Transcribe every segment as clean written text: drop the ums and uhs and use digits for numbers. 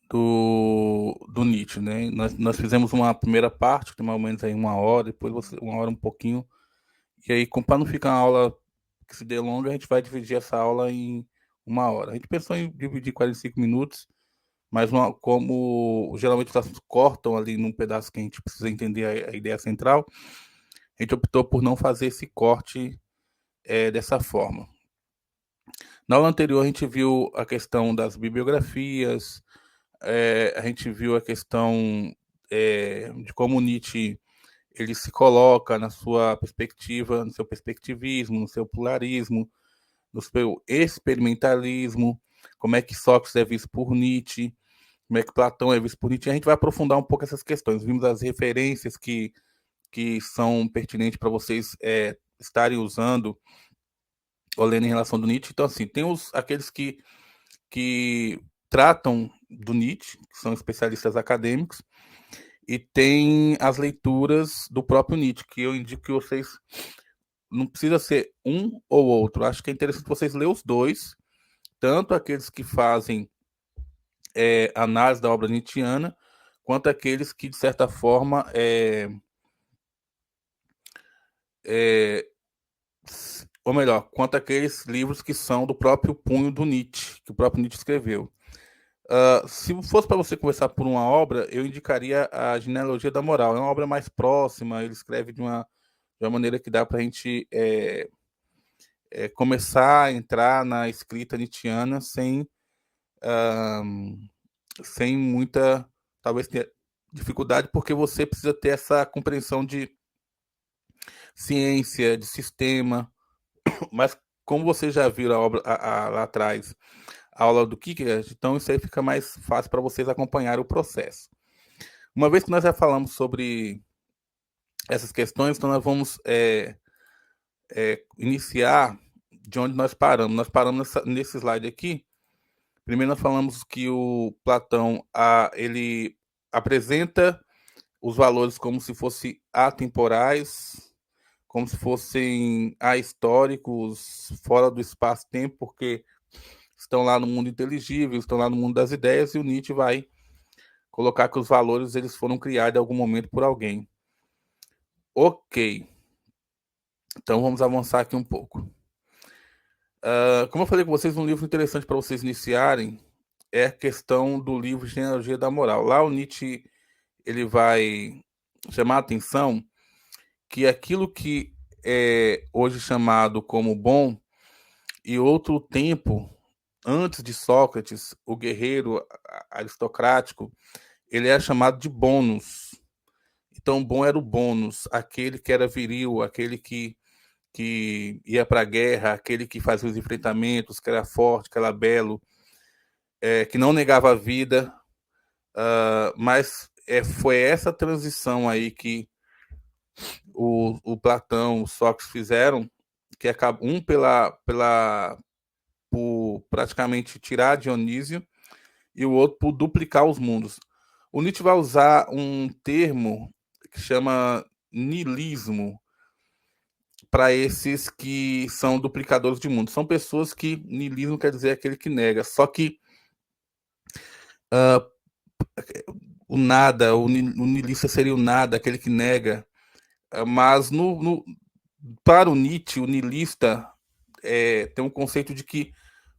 do Nietzsche, né? Nós fizemos uma primeira parte, que mais ou menos aí 1 hora, depois uma hora um pouquinho, e aí, para não ficar uma aula que se delonga, a gente vai dividir essa aula em 1 hora. A gente pensou em dividir 45 minutos, mas como geralmente elas cortam ali num pedaço que a gente precisa entender a ideia central, a gente optou por não fazer esse corte dessa forma. Na aula anterior, a gente viu a questão das bibliografias, a gente viu a questão de como Nietzsche ele se coloca na sua perspectiva, no seu perspectivismo, no seu pluralismo, no seu experimentalismo, como é que Sócrates é visto por Nietzsche, como é que Platão é visto por Nietzsche. A gente vai aprofundar um pouco essas questões. Vimos as referências que são pertinentes para vocês estarem usando ou lendo em relação do Nietzsche. Então, assim, tem aqueles que tratam do Nietzsche, que são especialistas acadêmicos, e tem as leituras do próprio Nietzsche, que eu indico que vocês não precisa ser um ou outro. Acho que é interessante vocês lerem os dois, tanto aqueles que fazem análise da obra nietzschiana, quanto aqueles que, de certa forma, ou melhor, quanto aqueles livros que são do próprio punho do Nietzsche, que o próprio Nietzsche escreveu. Se fosse para você começar por uma obra, eu indicaria a Genealogia da Moral. É uma obra mais próxima, ele escreve de uma maneira que dá para a gente começar a entrar na escrita nietzschiana sem muita, talvez tenha dificuldade, porque você precisa ter essa compreensão de ciência, de sistema, mas como você já viu a obra lá atrás, a aula do Kierkegaard, então isso aí fica mais fácil para vocês acompanhar o processo. Uma vez que nós já falamos sobre essas questões, então nós vamos iniciar de onde nós paramos. Nós paramos nesse slide aqui. Primeiro nós falamos que o Platão ele apresenta os valores como se fossem atemporais, como se fossem ahistóricos, fora do espaço-tempo, porque estão lá no mundo inteligível, estão lá no mundo das ideias, e o Nietzsche vai colocar que os valores eles foram criados em algum momento por alguém. Ok, então vamos avançar aqui um pouco. Como eu falei com vocês, um livro interessante para vocês iniciarem é a questão do livro Genealogia da Moral. Lá o Nietzsche ele vai chamar a atenção que aquilo que é hoje chamado como bom, e outro tempo, antes de Sócrates, o guerreiro aristocrático, ele era chamado de bônus. Então, bom era o bônus, aquele que era viril, aquele que ia para a guerra, aquele que fazia os enfrentamentos, que era forte, que era belo, que não negava a vida. Mas foi essa transição aí que o Platão, o Sócrates fizeram, que acaba por praticamente tirar Dionísio e o outro por duplicar os mundos. O Nietzsche vai usar um termo que chama niilismo para esses que são duplicadores de mundo. São pessoas que niilismo quer dizer aquele que nega. Só que o nada, o niilista seria o nada, aquele que nega. Mas para o Nietzsche, o niilista tem um conceito de que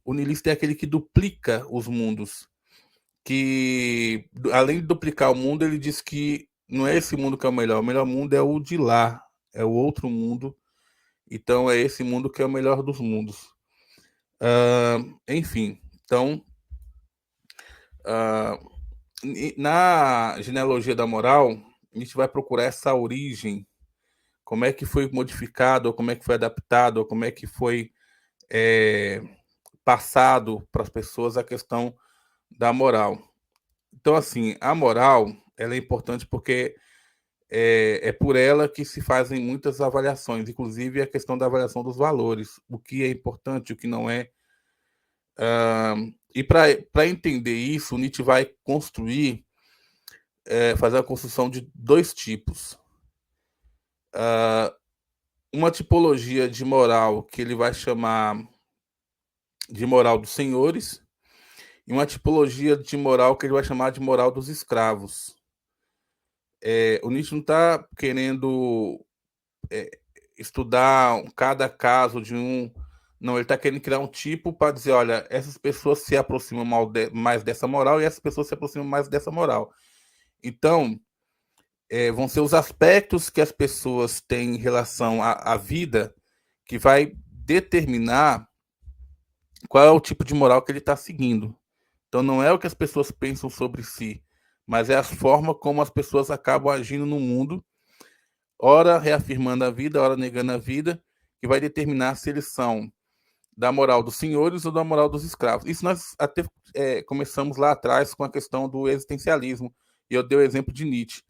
o niilista é aquele que duplica os mundos. Que, além de duplicar o mundo, ele diz que não é esse mundo que é o melhor mundo é o de lá, é o outro mundo. Então, é esse mundo que é o melhor dos mundos. Enfim, então, na genealogia da moral, a gente vai procurar essa origem, como é que foi modificado, ou como é que foi adaptado, ou como é que foi é, passado para as pessoas a questão da moral. Então, assim, a moral ela é importante porque é por ela que se fazem muitas avaliações, inclusive a questão da avaliação dos valores, o que é importante, o que não é. E para entender isso, o Nietzsche vai fazer a construção de dois tipos. Uma tipologia de moral que ele vai chamar de moral dos senhores, e uma tipologia de moral que ele vai chamar de moral dos escravos. O Nietzsche não está querendo estudar cada caso de um. Não, ele está querendo criar um tipo para dizer, olha, essas pessoas se aproximam mais dessa moral e essas pessoas se aproximam mais dessa moral. Então, vão ser os aspectos que as pessoas têm em relação à vida que vai determinar qual é o tipo de moral que ele está seguindo. Então, não é o que as pessoas pensam sobre si, mas é a forma como as pessoas acabam agindo no mundo, ora reafirmando a vida, ora negando a vida, que vai determinar se eles são da moral dos senhores ou da moral dos escravos. Isso nós até começamos lá atrás com a questão do existencialismo, e eu dei o exemplo de Nietzsche.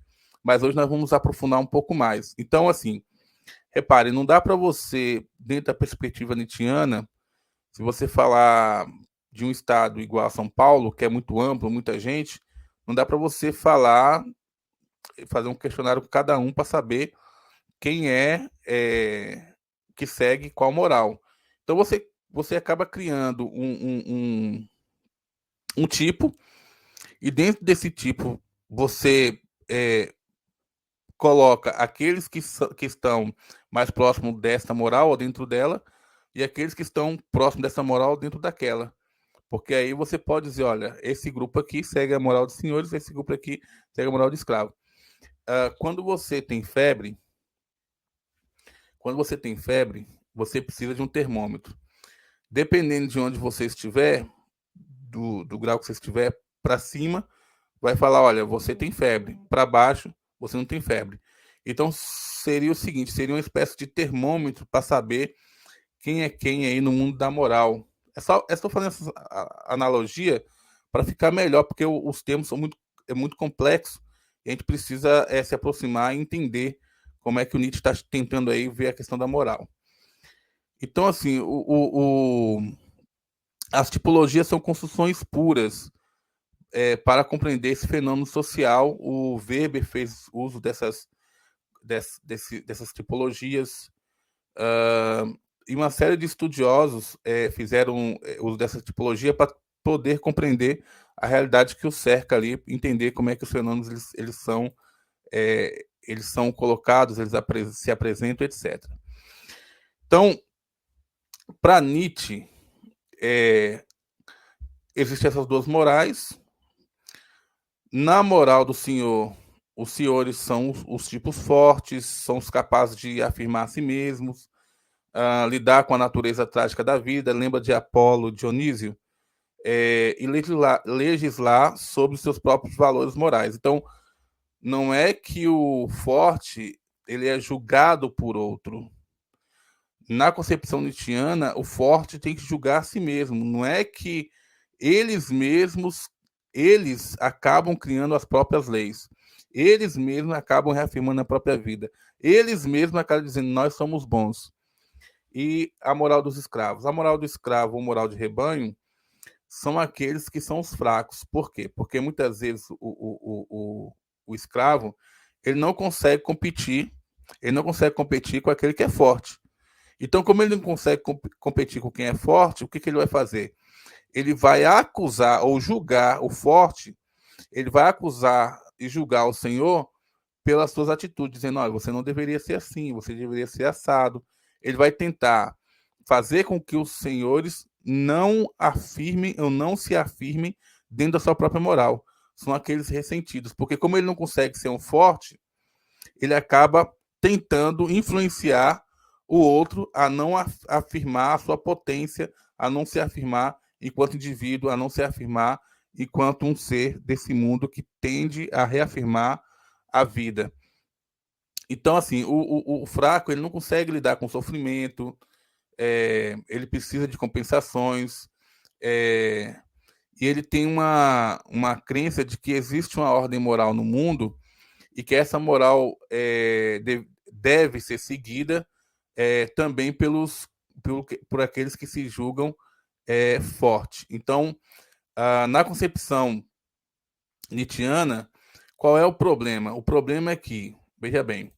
Mas hoje nós vamos aprofundar um pouco mais. Então, assim, repare, não dá para você, dentro da perspectiva nietzschiana, se você falar de um estado igual a São Paulo, que é muito amplo, muita gente, não dá para você falar, fazer um questionário com cada um para saber quem que segue qual moral. Então você acaba criando um tipo, e dentro desse tipo você coloca aqueles que estão mais próximos desta moral ou dentro dela, e aqueles que estão próximos dessa moral dentro daquela. Porque aí você pode dizer, olha, esse grupo aqui segue a moral de senhores, esse grupo aqui segue a moral de escravo. Quando você tem febre, você precisa de um termômetro. Dependendo de onde você estiver, do grau que você estiver, para cima, vai falar, olha, você tem febre. Para baixo, você não tem febre. Então, seria o seguinte, seria uma espécie de termômetro para saber quem é quem aí no mundo da moral. Estou fazendo essa analogia para ficar melhor, porque os termos são muito complexos e a gente precisa se aproximar e entender como é que o Nietzsche está tentando aí ver a questão da moral. Então, assim, as tipologias são construções puras para compreender esse fenômeno social. O Weber fez uso dessas tipologias. E uma série de estudiosos fizeram uso dessa tipologia para poder compreender a realidade que os cerca ali, entender como é que os fenômenos eles são colocados, eles se apresentam, etc. Então, para Nietzsche, existem essas duas morais. Na moral do senhor, os senhores são os tipos fortes, são os capazes de afirmar a si mesmos, lidar com a natureza trágica da vida, lembra de Apolo, Dionísio, e legislar sobre os seus próprios valores morais. Então, não é que o forte ele é julgado por outro. Na concepção nietzschiana, o forte tem que julgar a si mesmo. Não é que eles acabam criando as próprias leis. Eles mesmos acabam reafirmando a própria vida. Eles mesmos acabam dizendo, nós somos bons. E a moral dos escravos. A moral do escravo ou moral de rebanho são aqueles que são os fracos. Por quê? Porque muitas vezes o escravo ele não consegue competir com aquele que é forte. Então, como ele não consegue competir com quem é forte, o que ele vai fazer? Ele vai acusar ou julgar o forte, ele vai acusar e julgar o senhor pelas suas atitudes, dizendo, olha, você não deveria ser assim, você deveria ser assado. Ele vai tentar fazer com que os senhores não afirmem ou não se afirmem dentro da sua própria moral. São aqueles ressentidos, porque como ele não consegue ser um forte, ele acaba tentando influenciar o outro a não afirmar a sua potência, a não se afirmar enquanto indivíduo, a não se afirmar enquanto um ser desse mundo que tende a reafirmar a vida. Então, assim, o fraco ele não consegue lidar com o sofrimento, ele precisa de compensações, e ele tem uma crença de que existe uma ordem moral no mundo e que essa moral deve ser seguida também por aqueles que se julgam forte. Então, na concepção nietzschiana, qual é o problema? O problema é que, veja bem,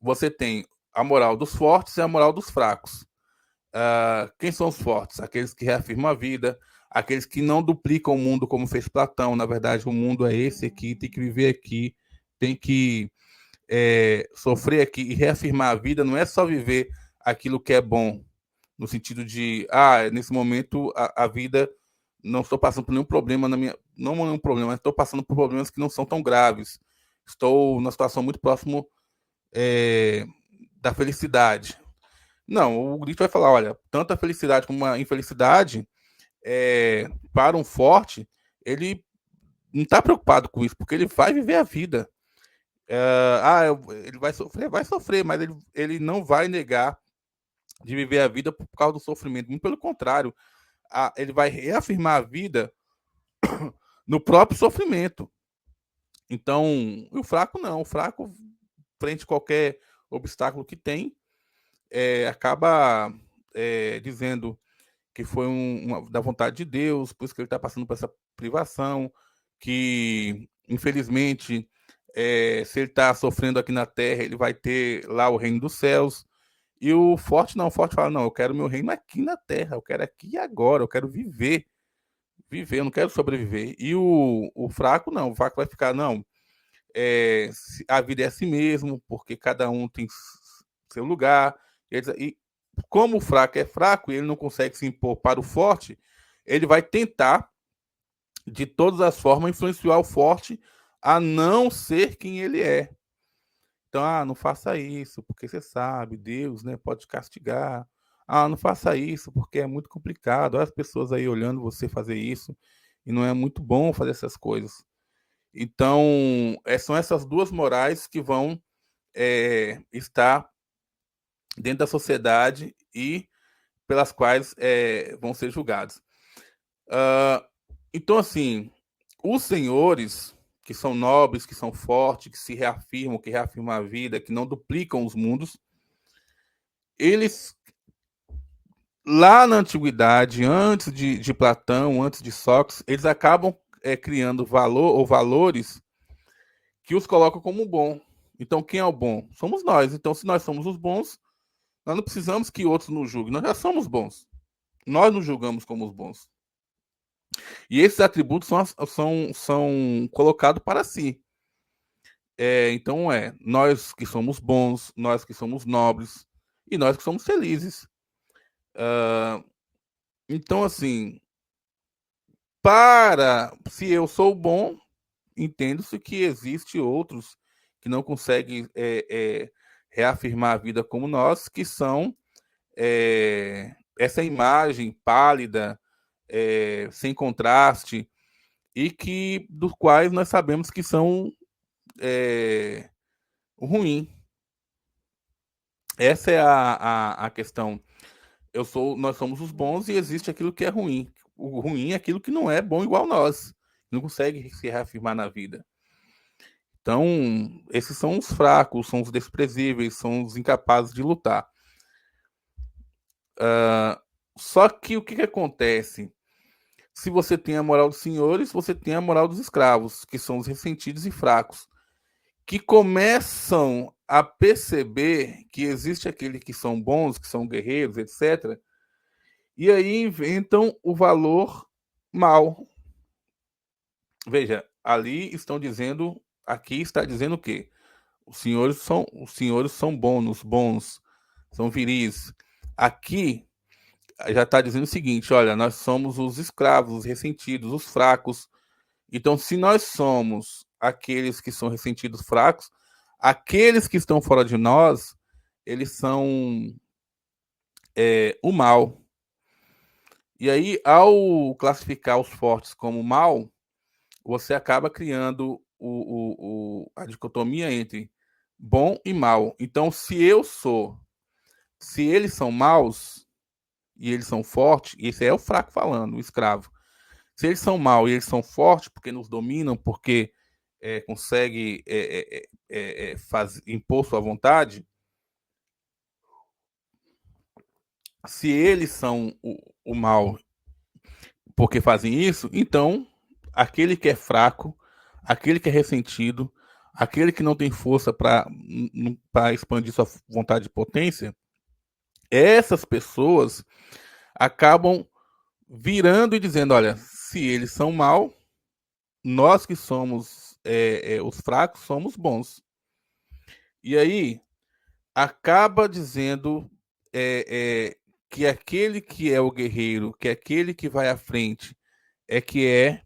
você tem a moral dos fortes e a moral dos fracos. Quem são os fortes? Aqueles que reafirmam a vida, aqueles que não duplicam o mundo como fez Platão. Na verdade, o mundo é esse aqui, tem que viver aqui, tem que sofrer aqui e reafirmar a vida. Não é só viver aquilo que é bom, no sentido de, nesse momento a vida, não estou passando por nenhum problema na minha, não nenhum problema, mas estou passando por problemas que não são tão graves. Estou numa situação muito próximo da felicidade. Não, o Nietzsche vai falar, olha, tanto a felicidade como a infelicidade, para um forte, ele não está preocupado com isso, porque ele vai viver a vida. Ele vai sofrer, mas ele não vai negar de viver a vida por causa do sofrimento. Muito pelo contrário, ele vai reafirmar a vida no próprio sofrimento. Então, o fraco não. O fraco, frente a qualquer obstáculo que tem, acaba dizendo que foi da vontade de Deus, por isso que ele está passando por essa privação, que, infelizmente, se ele está sofrendo aqui na Terra, ele vai ter lá o reino dos céus. E o forte não, o forte fala, não, eu quero meu reino aqui na Terra, eu quero aqui e agora, eu quero viver, eu não quero sobreviver. E o fraco não, o fraco vai ficar, não, a vida é assim mesmo, porque cada um tem seu lugar. E como o fraco é fraco e ele não consegue se impor para o forte, ele vai tentar, de todas as formas, influenciar o forte a não ser quem ele é. Então, não faça isso, porque você sabe, Deus, né, pode te castigar. Não faça isso, porque é muito complicado. Olha as pessoas aí olhando você fazer isso, e não é muito bom fazer essas coisas. Então, são essas duas morais que vão estar dentro da sociedade e pelas quais vão ser julgados. Então, assim, os senhores que são nobres, que são fortes, que se reafirmam, que reafirmam a vida, que não duplicam os mundos, eles, lá na antiguidade, antes de Platão, antes de Sócrates, eles acabam criando valor ou valores que os colocam como bom. Então, quem é o bom? Somos nós. Então, se nós somos os bons, nós não precisamos que outros nos julguem. Nós já somos bons. Nós nos julgamos como os bons. E esses atributos são colocados para si. Então, nós que somos bons, nós que somos nobres e nós que somos felizes. Então, assim, se eu sou bom, entendo-se que existe outros que não conseguem reafirmar a vida como nós, que são essa imagem pálida, sem contraste, e dos quais nós sabemos que são ruins. Essa é a questão. Nós somos os bons e existe aquilo que é ruim. O ruim é aquilo que não é bom igual nós, não consegue se reafirmar na vida. Então, esses são os fracos, são os desprezíveis, são os incapazes de lutar. Só que o que acontece? Se você tem a moral dos senhores, você tem a moral dos escravos, que são os ressentidos e fracos, que começam a perceber que existe aqueles que são bons, que são guerreiros, etc. E aí inventam o valor mal. Veja, ali estão dizendo, aqui está dizendo o quê? Os senhores são bons, são viris. Aqui já está dizendo o seguinte: olha, nós somos os escravos, os ressentidos, os fracos. Então, se nós somos aqueles que são ressentidos, fracos, aqueles que estão fora de nós, eles são o mal. E aí, ao classificar os fortes como mal, você acaba criando a dicotomia entre bom e mal. Então, se eles são maus e eles são fortes, esse é o fraco falando, o escravo. Se eles são maus e eles são fortes porque nos dominam, porque consegue impor sua vontade, se eles são o mal porque fazem isso, então aquele que é fraco, aquele que é ressentido, aquele que não tem força para expandir sua vontade de potência, essas pessoas acabam virando e dizendo, olha, se eles são mal, nós que somos os fracos somos bons. E aí acaba dizendo é, é, que aquele que é o guerreiro, que aquele que vai à frente, que é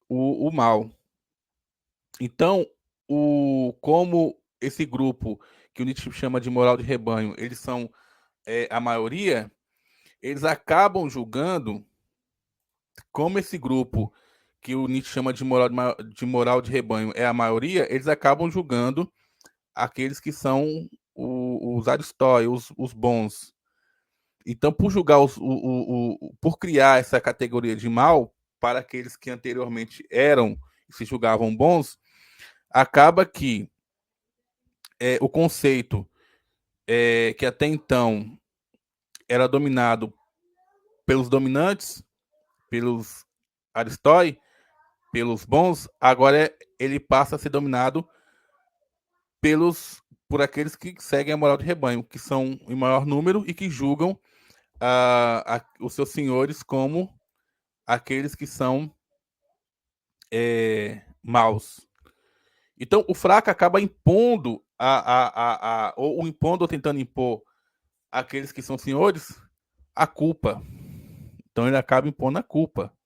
o mal. Então, como esse grupo que o Nietzsche chama de moral de rebanho, eles são a maioria, eles acabam julgando como esse grupo que o Nietzsche chama de moral de rebanho é a maioria, eles acabam julgando aqueles que são os aristóios, os bons. Então, por julgar por criar essa categoria de mal para aqueles que anteriormente eram e se julgavam bons, acaba que o conceito que até então era dominado pelos dominantes, pelos aristói, pelos bons, agora ele passa a ser dominado por aqueles que seguem a moral de rebanho, que são em maior número e que julgam os seus senhores como aqueles que são maus. Então, o fraco acaba impondo, ou impondo ou tentando impor aqueles que são senhores a culpa. Então, ele acaba impondo a culpa.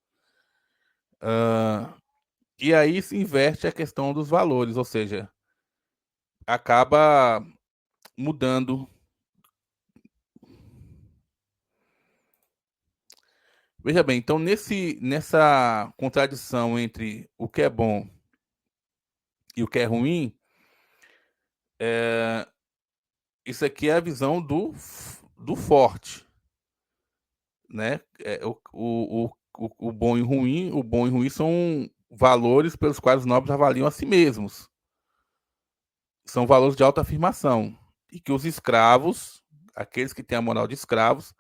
E aí se inverte a questão dos valores, ou seja, acaba mudando. Veja bem, então nessa contradição entre o que é bom e o que é ruim, isso aqui é a visão do forte, né? O bom e ruim são valores pelos quais os nobres avaliam a si mesmos. São valores de autoafirmação. E que os escravos, aqueles que têm a moral de escravos,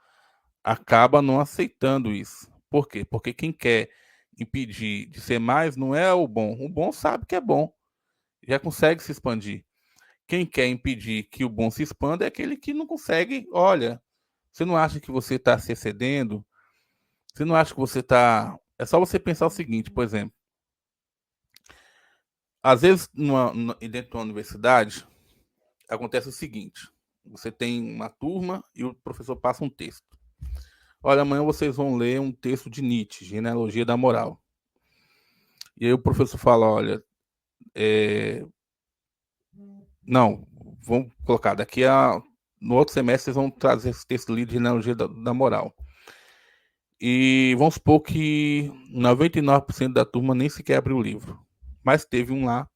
acabam não aceitando isso. Por quê? Porque quem quer impedir de ser mais não é o bom. O bom sabe que é bom, já consegue se expandir. Quem quer impedir que o bom se expanda é aquele que não consegue. Olha, você não acha que você está se excedendo? Você não acha que você está. É só você pensar o seguinte, por exemplo. Às vezes, dentro de uma universidade, acontece o seguinte: você tem uma turma e o professor passa um texto. Olha, amanhã vocês vão ler um texto de Nietzsche, Genealogia da Moral. E aí o professor fala: olha, não, vamos colocar, no outro semestre vocês vão trazer esse texto lido de Genealogia da Moral. E vamos supor que 99% da turma nem sequer abriu o livro. Mas teve um lá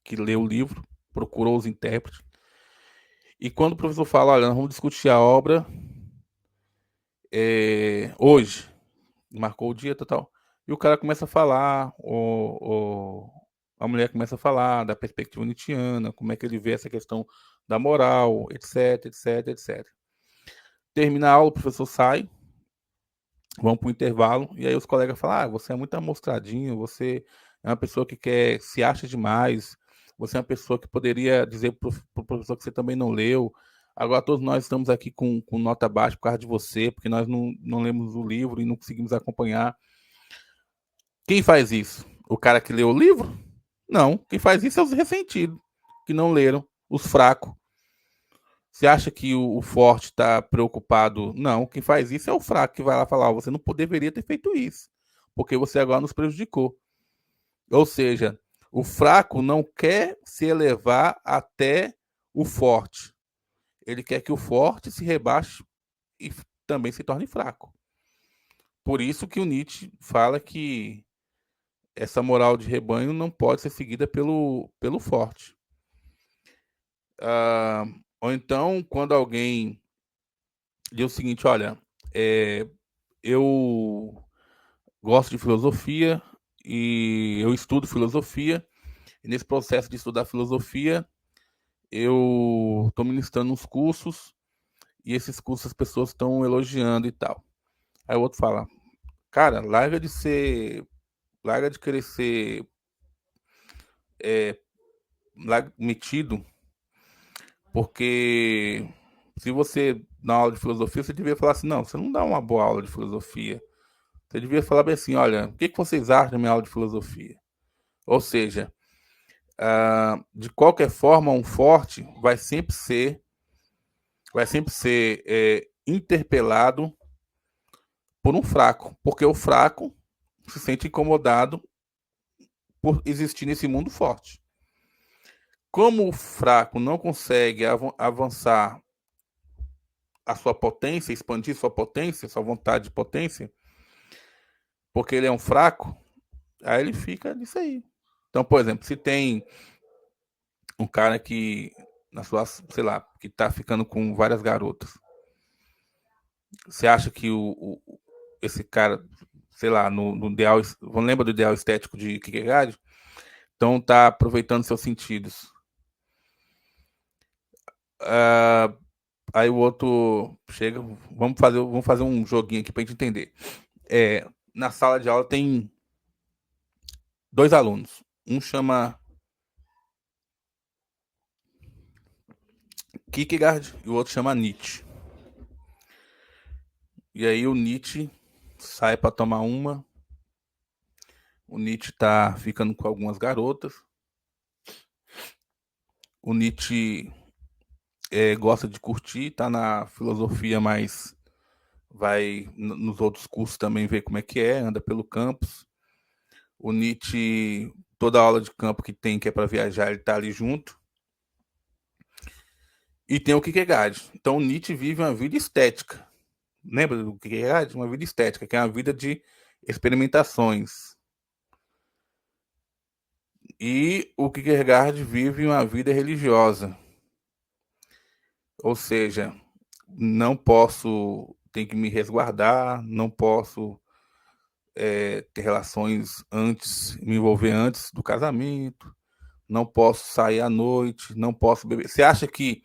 que leu o livro, procurou os intérpretes. E quando o professor fala, olha, nós vamos discutir a obra hoje, marcou o dia, total. E o cara começa a falar, a mulher começa a falar da perspectiva nietzschiana, como é que ele vê essa questão da moral, etc, etc, etc. Termina a aula, o professor sai, vamos para o intervalo, e aí os colegas falam, você é muito amostradinho, você é uma pessoa que se acha demais, você é uma pessoa que poderia dizer para o professor que você também não leu, agora todos nós estamos aqui com nota baixa por causa de você, porque nós não lemos o livro e não conseguimos acompanhar. Quem faz isso? O cara que leu o livro? Não, quem faz isso é os ressentidos, que não leram, os fracos. Você acha que o forte está preocupado? Não, quem faz isso é o fraco que vai lá falar: você não deveria ter feito isso, porque você agora nos prejudicou. Ou seja, o fraco não quer se elevar até o forte. Ele quer que o forte se rebaixe e também se torne fraco. Por isso que o Nietzsche fala que essa moral de rebanho não pode ser seguida pelo forte. Ou então, quando alguém diz o seguinte: olha, eu gosto de filosofia e eu estudo filosofia, e nesse processo de estudar filosofia, eu estou ministrando uns cursos, e esses cursos as pessoas estão elogiando e tal. Aí o outro fala: cara, larga de querer ser metido, porque se você dá uma aula de filosofia, você devia falar assim, não, você não dá uma boa aula de filosofia. Você devia falar bem assim, olha, o que vocês acham da minha aula de filosofia? Ou seja, de qualquer forma, um forte vai sempre ser interpelado por um fraco, porque o fraco se sente incomodado por existir nesse mundo forte. Como o fraco não consegue avançar a sua potência, expandir sua potência, sua vontade de potência, porque ele é um fraco, aí ele fica nisso aí. Então, por exemplo, se tem um cara que, na sua, sei lá, que tá ficando com várias garotas, você acha que esse cara, sei lá, no ideal, lembra do ideal estético de Kierkegaard? Então tá aproveitando seus sentidos. Ah, aí o outro chega, vamos fazer um joguinho aqui pra gente entender. Na sala de aula tem dois alunos. Um chama Kierkegaard e o outro chama Nietzsche. E aí o Nietzsche sai para tomar uma. O Nietzsche tá ficando com algumas garotas. O Nietzsche gosta de curtir, tá na filosofia, mas vai nos outros cursos também ver como é que é, anda pelo campus. O Nietzsche, toda aula de campo que tem, que é para viajar, ele tá ali junto. E tem o Kierkegaard. Então o Nietzsche vive uma vida estética. Lembra do Kierkegaard? Uma vida estética, que é uma vida de experimentações. E o Kierkegaard vive uma vida religiosa. Ou seja, não posso, tenho que me resguardar, não posso ter relações antes, me envolver antes do casamento, não posso sair à noite, não posso beber. Você acha que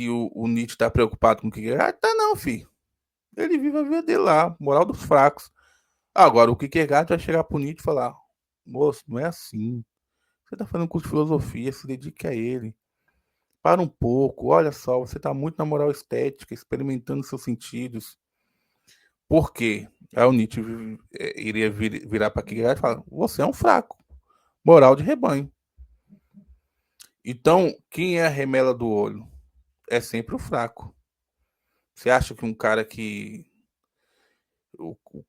o Nietzsche está preocupado com o Kierkegaard? Tá não, filho. Ele vive a vida dele lá, moral dos fracos. Agora, o Kierkegaard vai chegar pro Nietzsche e falar: moço, não é assim. Você tá fazendo um curso de filosofia, se dedique a ele. Para um pouco, olha só, você tá muito na moral estética, experimentando seus sentidos. Por quê? Aí o Nietzsche iria virar para Kierkegaard e falar: você é um fraco, moral de rebanho. Então, quem é a remela do olho? É sempre o fraco. Você acha que o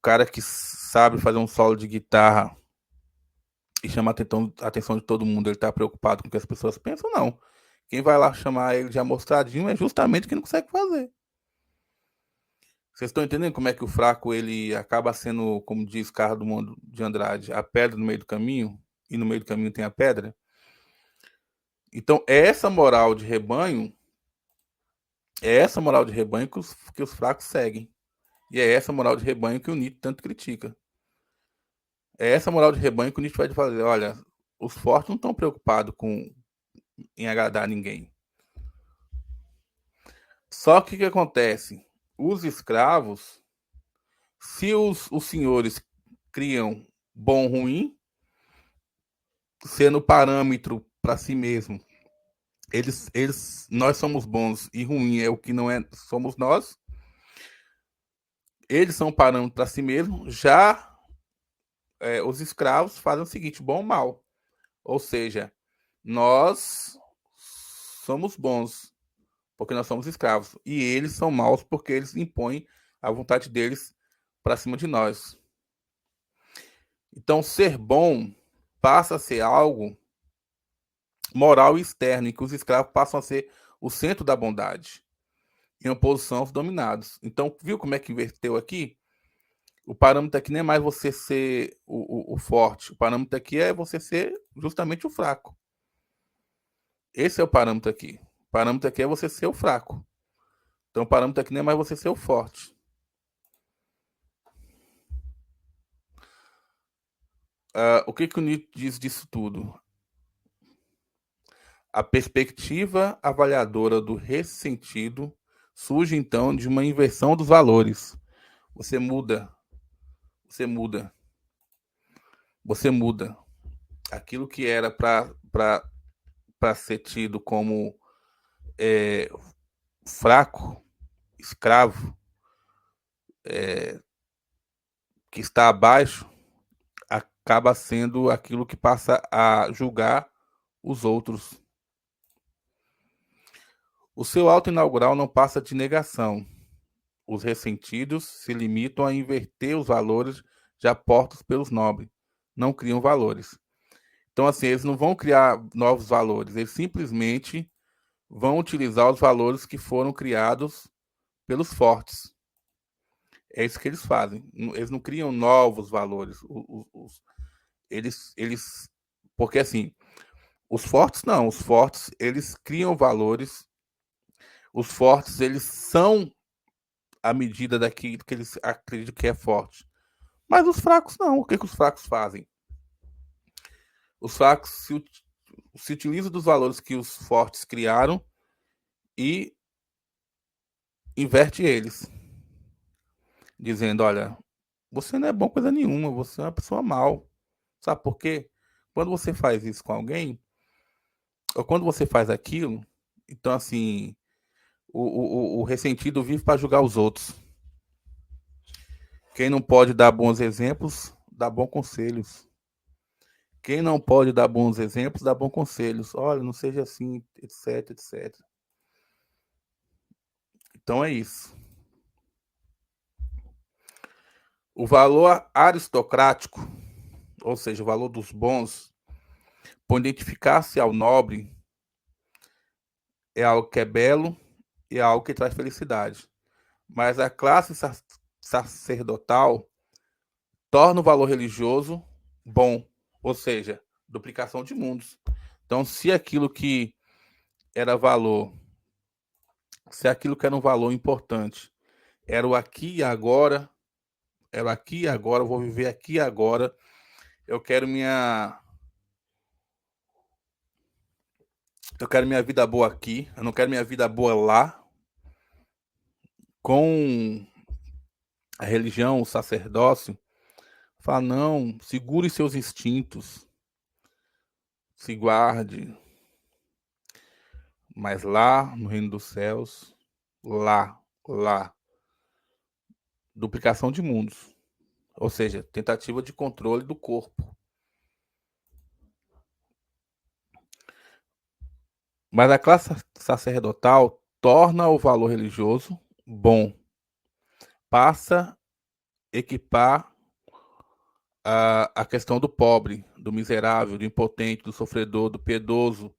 cara que sabe fazer um solo de guitarra e chama a atenção de todo mundo, ele tá preocupado com o que as pessoas pensam? Não. Quem vai lá chamar ele de amostradinho é justamente quem não consegue fazer. Vocês estão entendendo como é que o fraco ele acaba sendo, como diz Carlos do Mundo de Andrade, a pedra no meio do caminho, e no meio do caminho tem a pedra? Então, é essa moral de rebanho que os fracos seguem. E é essa moral de rebanho que o Nietzsche tanto critica. É essa moral de rebanho que o Nietzsche vai fazer: olha, os fortes não estão preocupados em agradar ninguém. Só que o que acontece? Os escravos, se os senhores criam bom ou ruim, sendo parâmetro para si mesmo, nós somos bons e ruim é o que não é, somos nós. Eles são parâmetro para si mesmo. Já os escravos fazem o seguinte: bom ou mal. Ou seja, nós somos bons porque nós somos escravos e eles são maus porque eles impõem a vontade deles para cima de nós. Então, ser bom passa a ser algo moral e externo, em que os escravos passam a ser o centro da bondade, em oposição aos dominados. Então, viu como é que inverteu aqui? O parâmetro aqui não é mais você ser o forte, o parâmetro aqui é você ser justamente o fraco. Esse é o parâmetro aqui. O parâmetro aqui é você ser o fraco. Então, o parâmetro aqui não é mais você ser o forte. O que o Nietzsche diz disso tudo? A perspectiva avaliadora do ressentido surge então de uma inversão dos valores. Você muda, você muda, você muda. Aquilo que era para ser tido como fraco, escravo, que está abaixo, acaba sendo aquilo que passa a julgar os outros. O seu auto inaugural não passa de negação. Os ressentidos se limitam a inverter os valores já postos pelos nobres. Não criam valores. Então, assim, eles não vão criar novos valores, eles simplesmente vão utilizar os valores que foram criados pelos fortes. É isso que eles fazem. Eles não criam novos valores. Eles. Porque, assim, os fortes não. Os fortes, eles criam valores. Os fortes, eles são à medida daquilo que eles acreditam que é forte. Mas os fracos não. O que, que os fracos fazem? Os fracos se utilizam dos valores que os fortes criaram e inverte eles, dizendo: olha, você não é bom coisa nenhuma, você é uma pessoa mal. Sabe por quê? Quando você faz isso com alguém, ou quando você faz aquilo, então assim, o ressentido vive para julgar os outros. Quem não pode dar bons exemplos, dá bons conselhos. Quem não pode dar bons exemplos, dá bons conselhos. Olha, não seja assim, etc, etc. Então é isso. O valor aristocrático, ou seja, o valor dos bons, por identificar-se ao nobre, é algo que é belo e é algo que traz felicidade. Mas a classe sacerdotal torna o valor religioso bom, ou seja, duplicação de mundos. Então, se aquilo que era valor, se aquilo que era um valor importante era o aqui e agora, era aqui e agora, eu vou viver aqui e agora, eu quero minha vida boa aqui, eu não quero minha vida boa lá. Com a religião, o sacerdócio, fala: não, segure seus instintos, se guarde, mas lá no reino dos céus, lá, duplicação de mundos, ou seja, tentativa de controle do corpo. Mas a classe sacerdotal torna o valor religioso bom, passa a equipar a questão do pobre, do miserável, do impotente, do sofredor, do piedoso,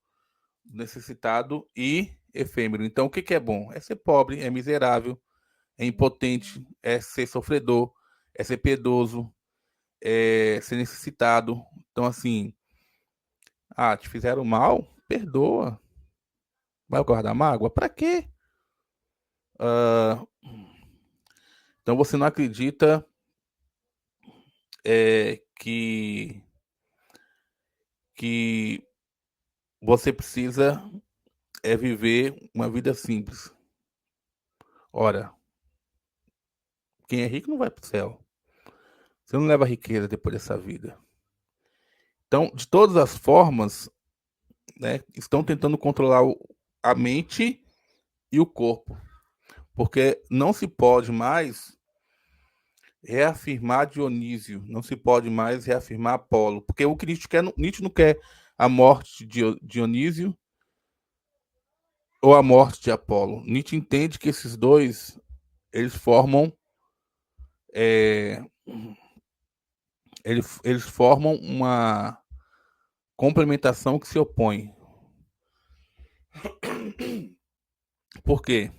do necessitado e efêmero. Então, o que, que é bom? É ser pobre, é miserável, é impotente, é ser sofredor, é ser piedoso, é ser necessitado. Então, assim, te fizeram mal? Perdoa. Vai guardar mágoa? Para quê? Ah, então, você não acredita que você precisa viver uma vida simples. Ora, quem é rico não vai para o céu. Você não leva riqueza depois dessa vida. Então, de todas as formas, né, estão tentando controlar a mente e o corpo, porque não se pode mais reafirmar Dionísio, não se pode mais reafirmar Apolo, porque o que Nietzsche não quer a morte de Dionísio ou a morte de Apolo. Nietzsche entende que esses dois eles formam é, eles formam uma complementação que se opõe. Por quê?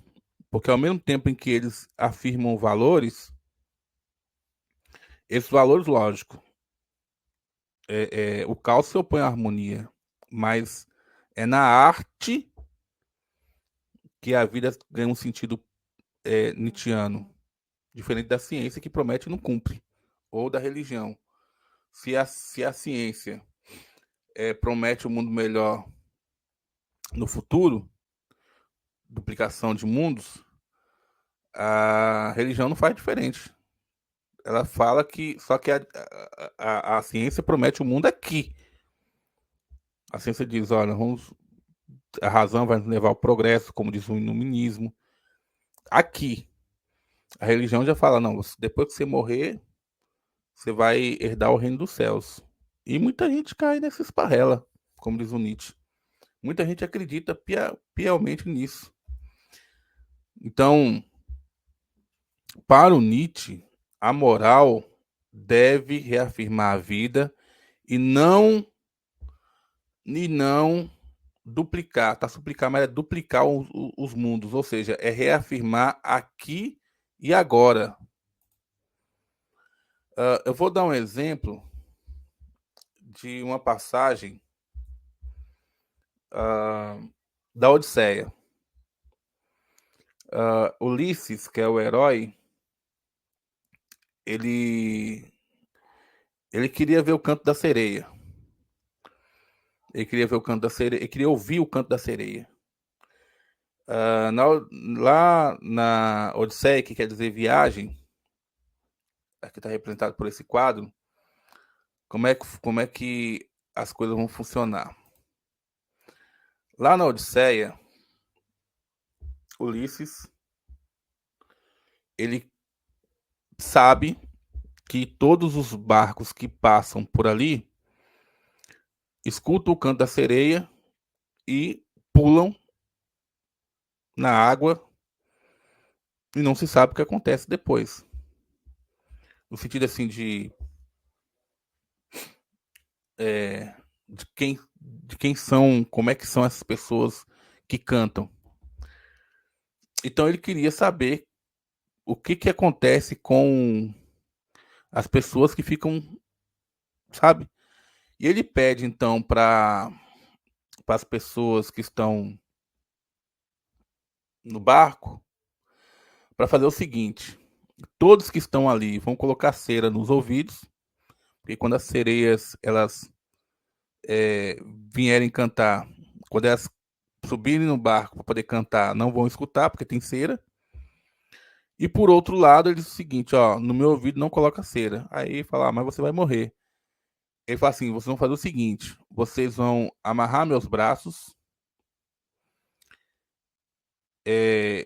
Porque ao mesmo tempo em que eles afirmam valores, esses valores, lógico, o caos se opõe à harmonia, mas é na arte que a vida ganha um sentido nietzschiano, diferente da ciência que promete e não cumpre, ou da religião. Se a ciência promete um mundo melhor no futuro, duplicação de mundos, a religião não faz diferente. Ela fala que só que a ciência promete o mundo aqui. A ciência diz: olha, vamos a razão vai nos levar ao progresso, como diz o iluminismo. Aqui, a religião já fala, não, depois que você morrer, você vai herdar o reino dos céus. E muita gente cai nessa esparrela, como diz o Nietzsche. Muita gente acredita piamente nisso. Então, para o Nietzsche, a moral deve reafirmar a vida e não duplicar, tá? Suplicar, mas é duplicar os mundos, ou seja, é reafirmar aqui e agora. Eu vou dar um exemplo de uma passagem da Odisseia. Ulisses, que é o herói, ele queria ver o canto da sereia. Ele queria ver o canto da sereia, ele queria ouvir o canto da sereia. Lá na Odisseia, que quer dizer viagem, aqui está representado por esse quadro, como é que as coisas vão funcionar. Lá na Odisseia, Ulisses, ele sabe que todos os barcos que passam por ali escutam o canto da sereia e pulam na água e não se sabe o que acontece depois. No sentido assim de quem são, como é que são essas pessoas que cantam. Então ele queria saber o que acontece com as pessoas que ficam, sabe? E ele pede então para as pessoas que estão no barco para fazer o seguinte: todos que estão ali vão colocar cera nos ouvidos, porque quando as sereias elas vierem cantar, quando elas subirem no barco para poder cantar, não vão escutar porque tem cera. E por outro lado, ele diz o seguinte, ó, no meu ouvido não coloca cera. Aí fala, mas você vai morrer. Ele fala assim, vocês vão fazer o seguinte, vocês vão amarrar meus braços,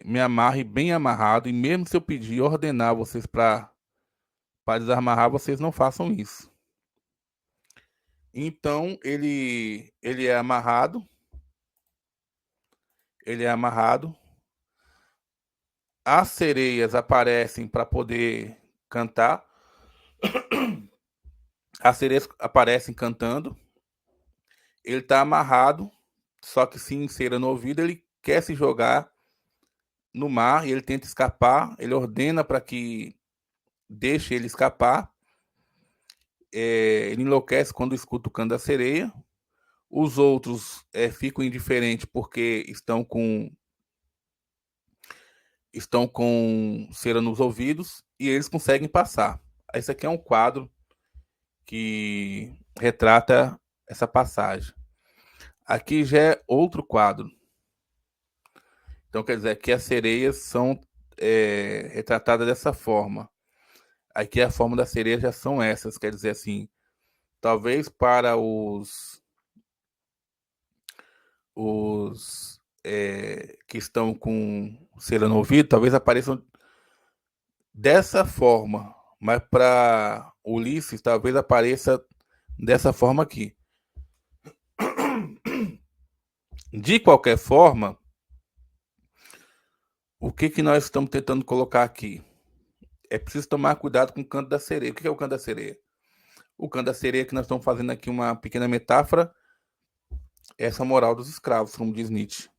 me amarre bem amarrado, e mesmo se eu pedir ordenar vocês para desamarrar, vocês não façam isso. Então ele é amarrado, as sereias aparecem para poder cantar, as sereias aparecem cantando, ele está amarrado, só que sem cera no ouvido, ele quer se jogar no mar e ele tenta escapar, ele ordena para que deixe ele escapar, ele enlouquece quando escuta o canto da sereia, os outros ficam indiferentes porque estão com cera nos ouvidos e eles conseguem passar. Esse aqui é um quadro que retrata essa passagem. Aqui já é outro quadro. Então quer dizer que as sereias são retratadas dessa forma. Aqui a forma das sereias já são essas, quer dizer assim, talvez para os que estão com cera no ouvido, talvez apareçam dessa forma, mas para Ulisses talvez apareça dessa forma aqui. De qualquer forma, o que nós estamos tentando colocar aqui? É preciso tomar cuidado com o canto da sereia. O que é o canto da sereia? O canto da sereia que nós estamos fazendo aqui uma pequena metáfora, essa moral dos escravos, como diz Nietzsche,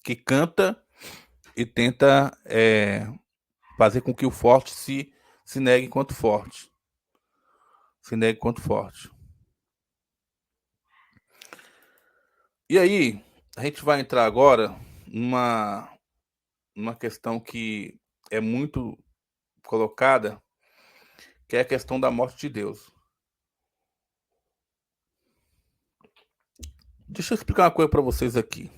que canta e tenta fazer com que o forte se negue enquanto forte. Se negue enquanto forte. E aí, a gente vai entrar agora numa questão que é muito colocada, que é a questão da morte de Deus. Deixa eu explicar uma coisa para vocês aqui.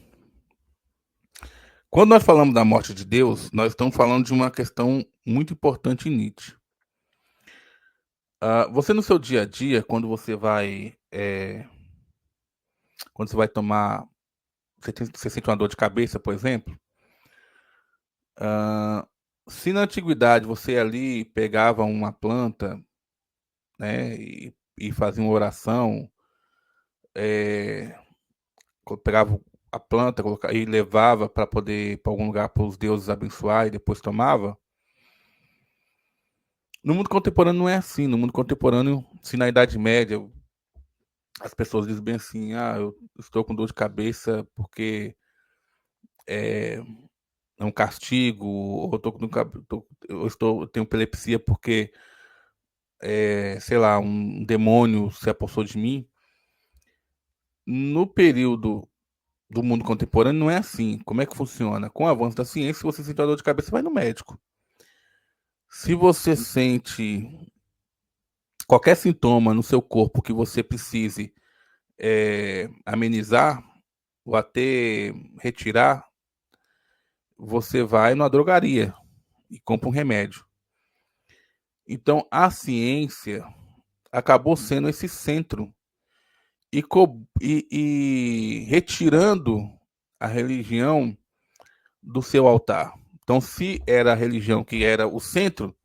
Quando nós falamos da morte de Deus, nós estamos falando de uma questão muito importante em Nietzsche. Você no seu dia a dia, quando você vai quando você vai tomar, você sente uma dor de cabeça, por exemplo. Ah, se na antiguidade você ali pegava uma planta, né, e fazia uma oração, é, pegava a planta e levava para poder para algum lugar para os deuses abençoar e depois tomava. No mundo contemporâneo não é assim. No mundo contemporâneo, se na Idade Média as pessoas dizem bem assim, eu estou com dor de cabeça porque é, é um castigo, ou eu tô com eu tenho epilepsia porque sei lá, um demônio se apossou de mim. No período do mundo contemporâneo não é assim. Como é que funciona? Com o avanço da ciência, se você sentir uma dor de cabeça, vai no médico. Se você sente qualquer sintoma no seu corpo que você precise amenizar ou até retirar, você vai numa drogaria e compra um remédio. Então, a ciência acabou sendo esse centro e retirando a religião do seu altar. Então, se era a religião que era o centro,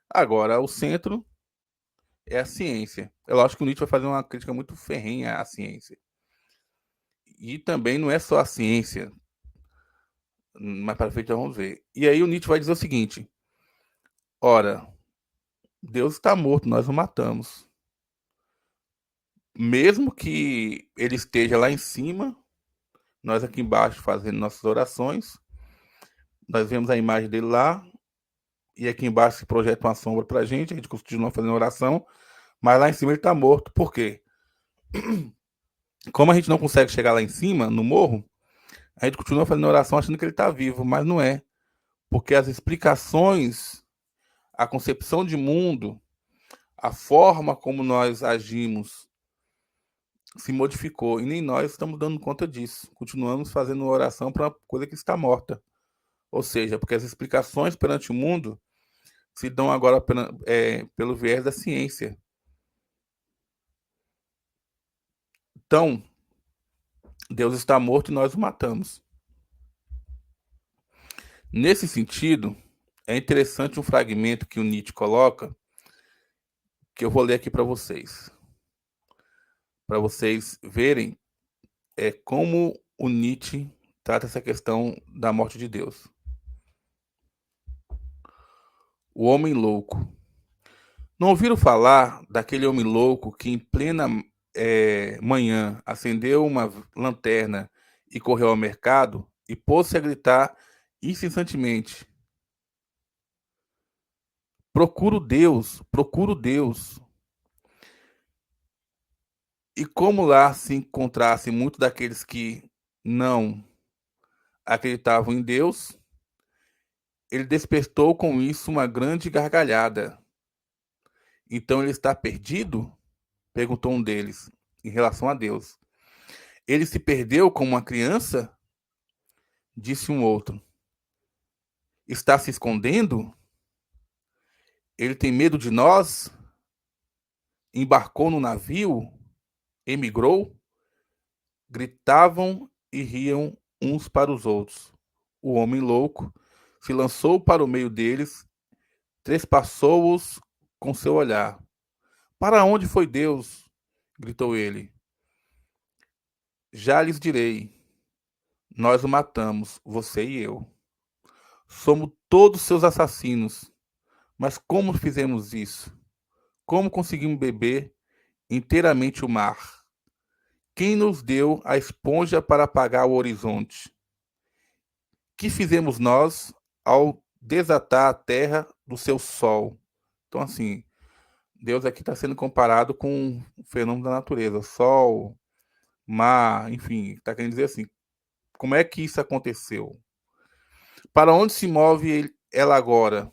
agora o centro é a ciência. Eu acho que o Nietzsche vai fazer uma crítica muito ferrenha à ciência. E também não é só a ciência, mais para frente vamos ver. E aí o Nietzsche vai dizer o seguinte: ora, Deus está morto, nós o matamos. Mesmo que ele esteja lá em cima, nós aqui embaixo fazendo nossas orações, nós vemos a imagem dele lá, e aqui embaixo se projeta uma sombra para a gente continua fazendo oração, mas lá em cima ele está morto. Por quê? Como a gente não consegue chegar lá em cima, no morro, a gente continua fazendo oração achando que ele está vivo, mas não é. Porque as explicações, a concepção de mundo, a forma como nós agimos se modificou e nem nós estamos dando conta disso. Continuamos fazendo oração para uma coisa que está morta. Ou seja, porque as explicações perante o mundo se dão agora pelo viés da ciência. Então, Deus está morto e nós o matamos. Nesse sentido, é interessante um fragmento que o Nietzsche coloca, que eu vou ler aqui para vocês verem como o Nietzsche trata essa questão da morte de Deus. O homem louco. Não ouviram falar daquele homem louco que em plena manhã acendeu uma lanterna e correu ao mercado e pôs-se a gritar incessantemente: procuro Deus, procuro Deus. E como lá se encontrasse muitos daqueles que não acreditavam em Deus, ele despertou com isso uma grande gargalhada. Então ele está perdido? Perguntou um deles, em relação a Deus. Ele se perdeu como uma criança? Disse um outro. Está se escondendo? Ele tem medo de nós? Embarcou no navio? Emigrou? Gritavam e riam uns para os outros. O homem louco se lançou para o meio deles, trespassou-os com seu olhar. Para onde foi Deus? Gritou ele. Já lhes direi. Nós o matamos, você e eu. Somos todos seus assassinos. Mas como fizemos isso? Como conseguimos beber inteiramente o mar? Quem nos deu a esponja para apagar o horizonte? Que fizemos nós ao desatar a terra do seu sol? Então, assim, Deus aqui está sendo comparado com o fenômeno da natureza, sol, mar, enfim, está querendo dizer assim, como é que isso aconteceu? Para onde se move ela agora?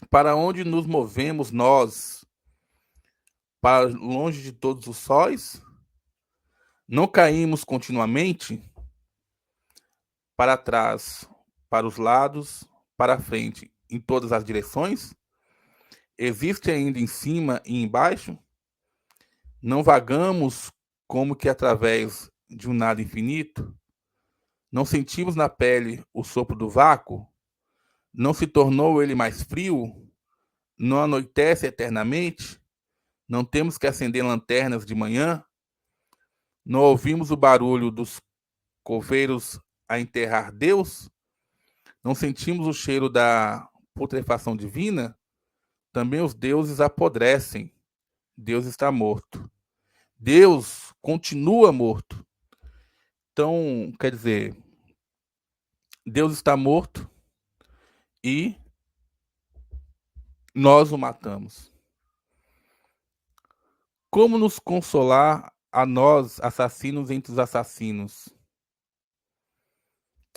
Para onde nos movemos nós? Para longe de todos os sóis? Não caímos continuamente? Para trás, para os lados, para a frente, em todas as direções? Existe ainda em cima e embaixo? Não vagamos como que através de um nada infinito? Não sentimos na pele o sopro do vácuo? Não se tornou ele mais frio? Não anoitece eternamente? Não temos que acender lanternas de manhã? Não ouvimos o barulho dos coveiros a enterrar Deus? Não sentimos o cheiro da putrefação divina? Também os deuses apodrecem. Deus está morto. Deus continua morto. Então, quer dizer, Deus está morto e nós o matamos. Como nos consolar a nós, assassinos entre os assassinos?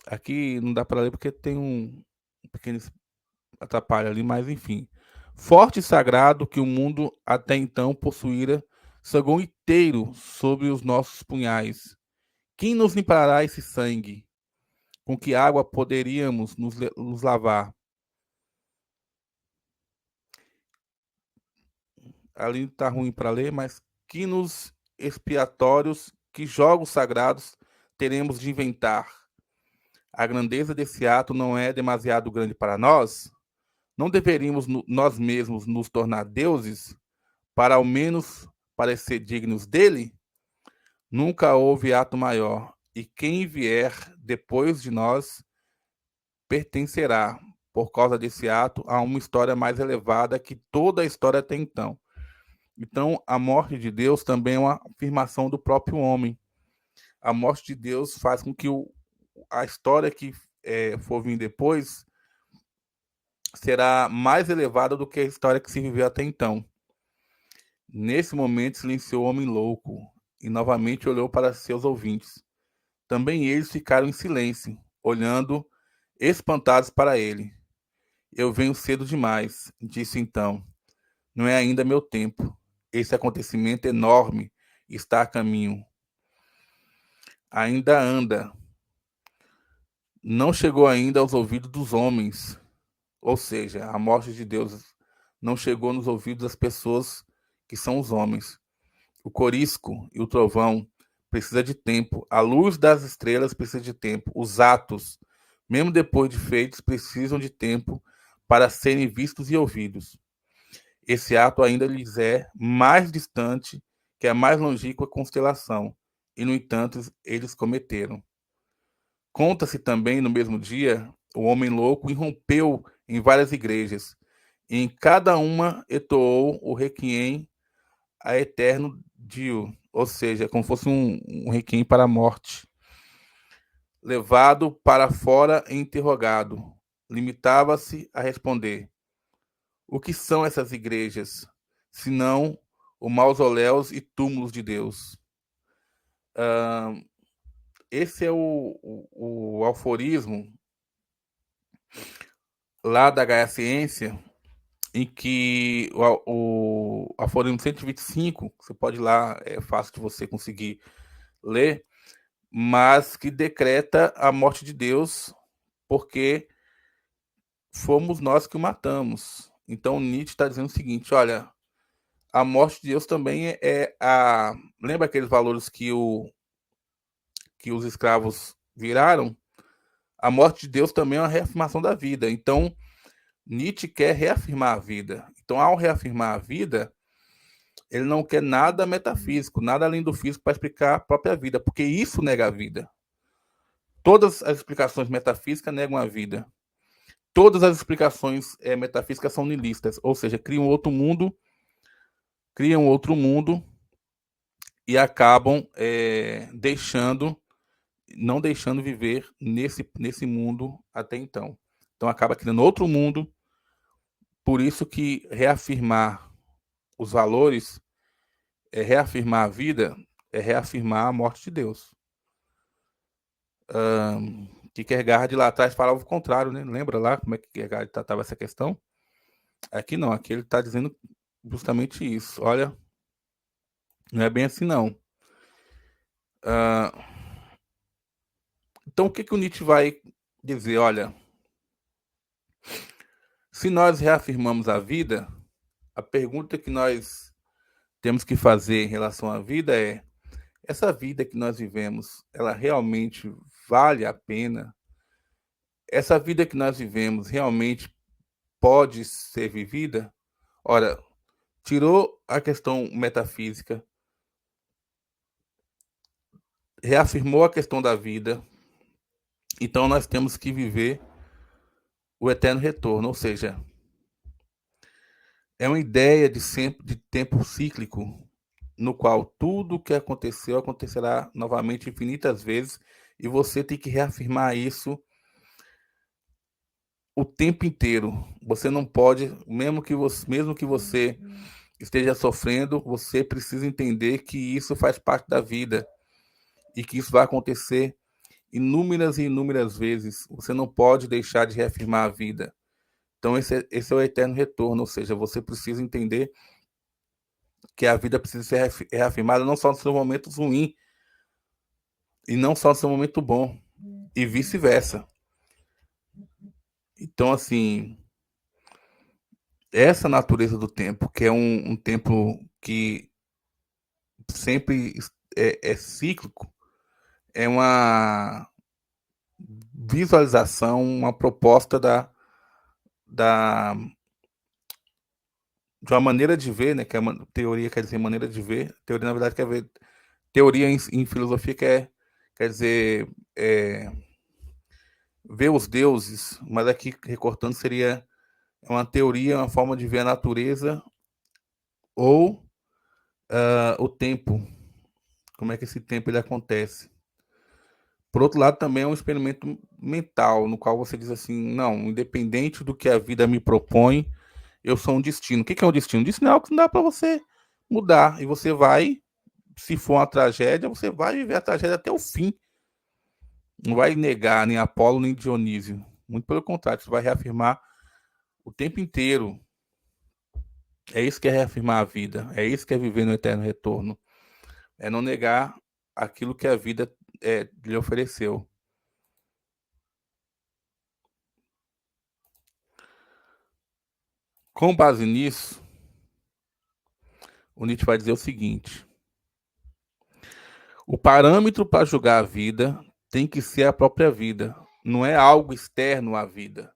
Aqui não dá para ler porque tem um pequeno atrapalho ali, mas enfim. Forte e sagrado que o mundo até então possuíra, sagou inteiro sobre os nossos punhais. Quem nos limpará esse sangue? Com que água poderíamos nos lavar? Ali está ruim para ler, mas que nos expiatórios, que jogos sagrados teremos de inventar? A grandeza desse ato não é demasiado grande para nós? Não deveríamos nós mesmos nos tornar deuses para ao menos parecer dignos dele? Nunca houve ato maior, e quem vier depois de nós pertencerá, por causa desse ato, a uma história mais elevada que toda a história até então. Então, a morte de Deus também é uma afirmação do próprio homem. A morte de Deus faz com que a história que for vir depois será mais elevada do que a história que se viveu até então. Nesse momento, silenciou o homem louco e novamente olhou para seus ouvintes. Também eles ficaram em silêncio, olhando espantados para ele. Eu venho cedo demais, disse então. Não é ainda meu tempo. Esse acontecimento enorme está a caminho. Ainda anda. Não chegou ainda aos ouvidos dos homens. Ou seja, a morte de Deus não chegou nos ouvidos das pessoas que são os homens. O corisco e o trovão precisa de tempo. A luz das estrelas precisa de tempo. Os atos, mesmo depois de feitos, precisam de tempo para serem vistos e ouvidos. Esse ato ainda lhes é mais distante que a mais longínqua constelação, e, no entanto, eles cometeram. Conta-se também, no mesmo dia, o homem louco irrompeu em várias igrejas, e em cada uma entoou o requiem a eterno Dio, ou seja, como fosse um requiem para a morte. Levado para fora e interrogado, limitava-se a responder: o que são essas igrejas, senão os mausoléus e túmulos de Deus? Esse é o aforismo lá da Gaia Ciência, em que o aforismo 125, você pode ir lá, é fácil de você conseguir ler, mas que decreta a morte de Deus, porque fomos nós que o matamos. Então Nietzsche está dizendo o seguinte: olha, a morte de Deus também é a. Lembra aqueles valores que os escravos viraram? A morte de Deus também é uma reafirmação da vida. Então, Nietzsche quer reafirmar a vida. Então, ao reafirmar a vida, ele não quer nada metafísico, nada além do físico para explicar a própria vida, porque isso nega a vida. Todas as explicações metafísicas negam a vida. Todas as explicações metafísicas são nihilistas, ou seja, criam outro mundo e acabam não deixando viver nesse mundo até então. Então acaba criando outro mundo, por isso que reafirmar os valores, reafirmar a vida, é reafirmar a morte de Deus. Kierkegaard lá atrás falava o contrário, né? Lembra lá como é que Kierkegaard tratava essa questão? Aqui não, aqui ele está dizendo justamente isso. Olha, não é bem assim não. Então o que o Nietzsche vai dizer? Olha, se nós reafirmamos a vida, a pergunta que nós temos que fazer em relação à vida essa vida que nós vivemos, ela realmente vale a pena? Essa vida que nós vivemos realmente pode ser vivida? Ora, tirou a questão metafísica, reafirmou a questão da vida, então nós temos que viver o eterno retorno, ou seja, é uma ideia de sempre de tempo cíclico, no qual tudo o que aconteceu acontecerá novamente infinitas vezes, e você tem que reafirmar isso o tempo inteiro. Você não pode, mesmo que você esteja sofrendo, você precisa entender que isso faz parte da vida e que isso vai acontecer inúmeras e inúmeras vezes. Você não pode deixar de reafirmar a vida. Então, esse é o eterno retorno, ou seja, você precisa entender que a vida precisa ser reafirmada não só no seu momento ruim, e não só no seu momento bom, e vice-versa. Então, assim, essa natureza do tempo, que é um tempo que sempre é cíclico, é uma visualização, uma proposta da, de uma maneira de ver, né? Que é uma teoria quer dizer maneira de ver. Teoria, na verdade, quer ver. Teoria em filosofia quer dizer ver os deuses, mas aqui recortando seria uma teoria, uma forma de ver a natureza ou o tempo, como é que esse tempo ele acontece. Por outro lado, também é um experimento mental, no qual você diz assim, não, independente do que a vida me propõe, eu sou um destino. O que é um destino? Destino é algo que não dá para você mudar, e você vai, se for uma tragédia, você vai viver a tragédia até o fim. Não vai negar nem Apolo nem Dionísio. Muito pelo contrário, você vai reafirmar o tempo inteiro. É isso que é reafirmar a vida. É isso que é viver no eterno retorno. É não negar aquilo que a vida lhe ofereceu. Com base nisso, o Nietzsche vai dizer o seguinte: o parâmetro para julgar a vida tem que ser a própria vida, não é algo externo à vida.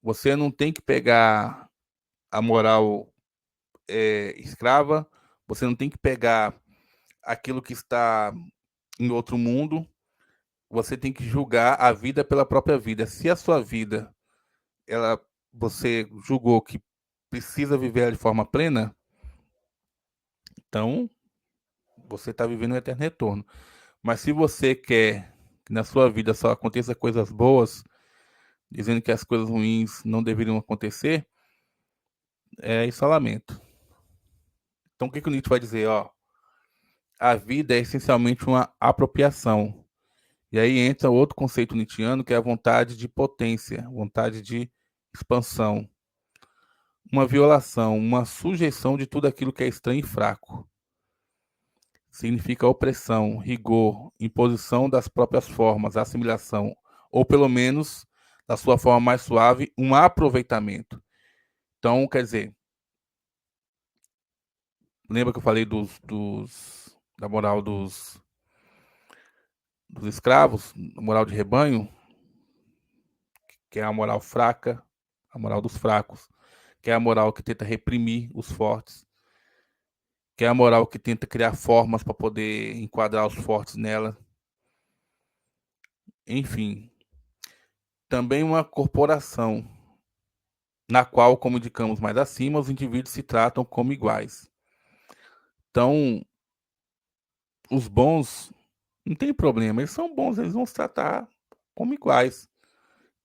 Você não tem que pegar a moral escrava, você não tem que pegar aquilo que está em outro mundo, você tem que julgar a vida pela própria vida. Se a sua vida, ela, você julgou que precisa viver de forma plena, então você está vivendo um eterno retorno. Mas se você quer que na sua vida só aconteça coisas boas, dizendo que as coisas ruins não deveriam acontecer, é isolamento. Então o que o Nietzsche vai dizer? Ó, a vida é essencialmente uma apropriação. E aí entra outro conceito nietzschiano, que é a vontade de potência, vontade de expansão, uma violação, uma sujeição de tudo aquilo que é estranho e fraco. Significa opressão, rigor, imposição das próprias formas, assimilação, ou pelo menos, da sua forma mais suave, um aproveitamento. Então, quer dizer, lembra que eu falei da moral dos escravos, a moral de rebanho, que é a moral fraca, a moral dos fracos, que é a moral que tenta reprimir os fortes, que é a moral que tenta criar formas para poder enquadrar os fortes nela. Enfim, também uma corporação, na qual, como indicamos mais acima, os indivíduos se tratam como iguais. Então, os bons não tem problema, eles são bons, eles vão se tratar como iguais.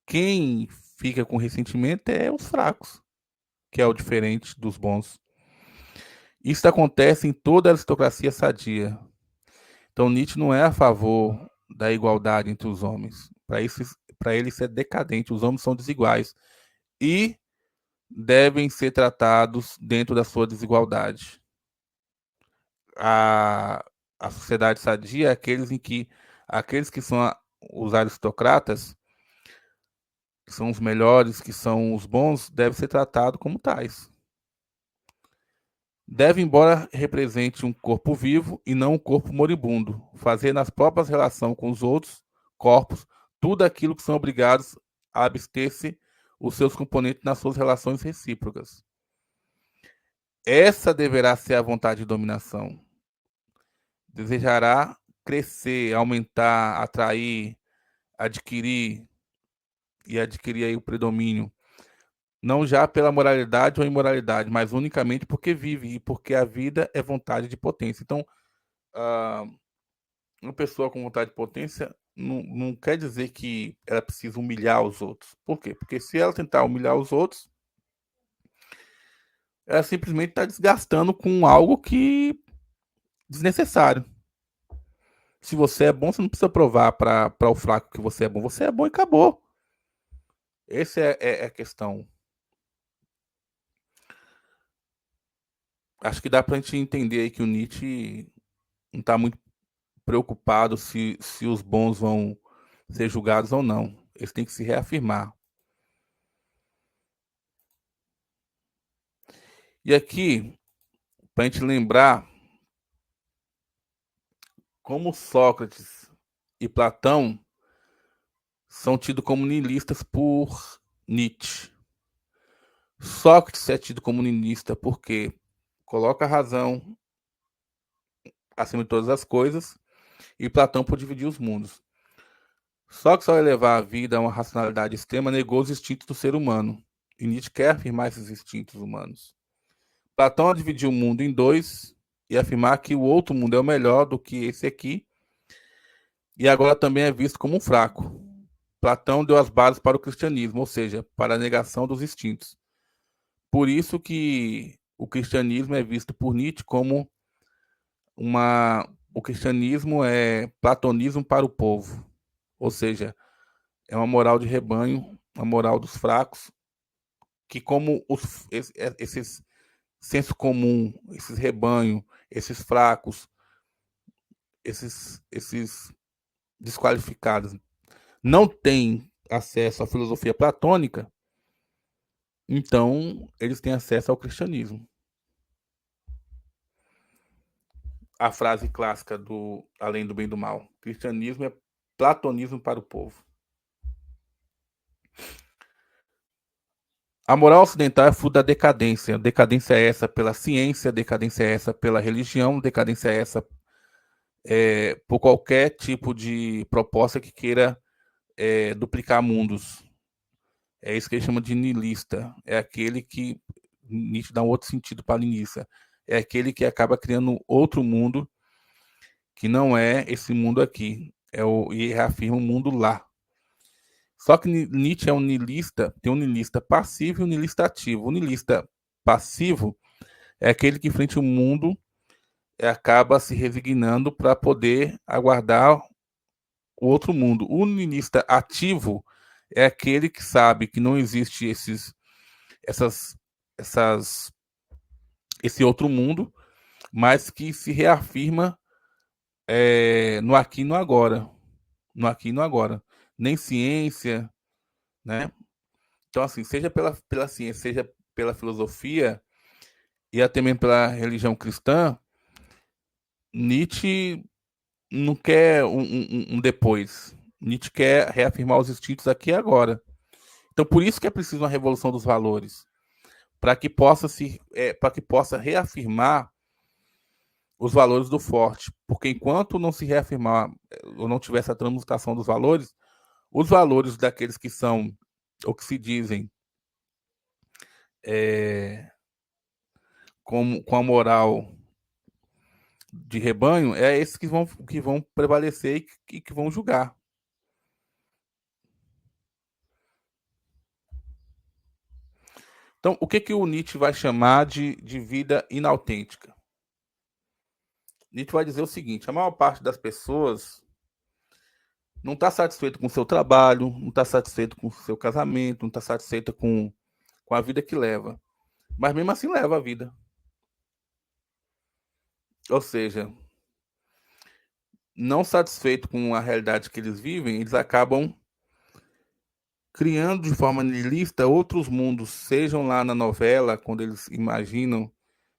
Quem fica com ressentimento é os fracos, que é o diferente dos bons. Isso acontece em toda a aristocracia sadia. Então, Nietzsche não é a favor da igualdade entre os homens. Para ele, isso é decadente. Os homens são desiguais e devem ser tratados dentro da sua desigualdade. A, a sociedade sadia é aqueles que são os aristocratas, que são os melhores, que são os bons, devem ser tratados como tais. deve, embora represente um corpo vivo e não um corpo moribundo, fazer nas próprias relações com os outros corpos tudo aquilo que são obrigados a abster-se os seus componentes nas suas relações recíprocas. Essa deverá ser a vontade de dominação. Desejará crescer, aumentar, atrair, adquirir e adquirir aí o predomínio, não já pela moralidade ou imoralidade, mas unicamente porque vive e porque a vida é vontade de potência. Então, ah, uma pessoa com vontade de potência não quer dizer que ela precisa humilhar os outros. Por quê? Porque se ela tentar humilhar os outros, ela simplesmente está desgastando com algo que desnecessário. Se você é bom, você não precisa provar para o fraco que você é bom. Você é bom e acabou. Essa é a questão. Acho que dá para a gente entender aí que o Nietzsche não está muito preocupado se os bons vão ser julgados ou não. Eles têm que se reafirmar. E aqui, para a gente lembrar como Sócrates e Platão são tidos como niilistas por Nietzsche. Sócrates é tido como niilista porque coloca a razão acima de todas as coisas e Platão por dividir os mundos. Sócrates, ao elevar a vida a uma racionalidade extrema, negou os instintos do ser humano. E Nietzsche quer afirmar esses instintos humanos. Platão dividiu o mundo em dois e afirmar que o outro mundo é o melhor do que esse aqui, e agora também é visto como um fraco. Platão deu as bases para o cristianismo, ou seja, para a negação dos instintos. Por isso que o cristianismo é visto por Nietzsche como o cristianismo é platonismo para o povo, ou seja, é uma moral de rebanho, uma moral dos fracos, que como esses senso comum, esses rebanho, esses fracos, esses desqualificados não têm acesso à filosofia platônica, então eles têm acesso ao cristianismo. A frase clássica do Além do Bem e do Mal: cristianismo é platonismo para o povo. A moral ocidental é fruto da decadência. Decadência é essa pela ciência, decadência é essa pela religião, decadência é essa por qualquer tipo de proposta que queira duplicar mundos. É isso que ele chama de niilista. É aquele que Nietzsche dá um outro sentido para niilista. É aquele que acaba criando outro mundo que não é esse mundo aqui. E reafirma o mundo lá. Só que Nietzsche é um niilista, tem um niilista passivo e um niilista ativo. O niilista passivo é aquele que frente ao mundo acaba se resignando para poder aguardar o outro mundo. O niilista ativo é aquele que sabe que não existe essas, essas, esse outro mundo, mas que se reafirma no aqui e no agora. No aqui e no agora. Nem ciência, né? Então, assim, seja pela ciência, seja pela filosofia e até mesmo pela religião cristã, Nietzsche não quer um depois. Nietzsche quer reafirmar os instintos aqui e agora. Então, por isso que é preciso uma revolução dos valores, para que possa reafirmar os valores do forte, porque enquanto não se reafirmar ou não tiver essa transmutação dos valores, os valores daqueles que são ou que se dizem com a moral de rebanho, é esses que vão prevalecer e que vão julgar. Então, o que, que o Nietzsche vai chamar de vida inautêntica? Nietzsche vai dizer o seguinte: a maior parte das pessoas não está satisfeito com o seu trabalho, não está satisfeito com o seu casamento, não está satisfeita com a vida que leva. Mas mesmo assim leva a vida. Ou seja, não satisfeito com a realidade que eles vivem, eles acabam criando de forma niilista outros mundos, sejam lá na novela, quando eles imaginam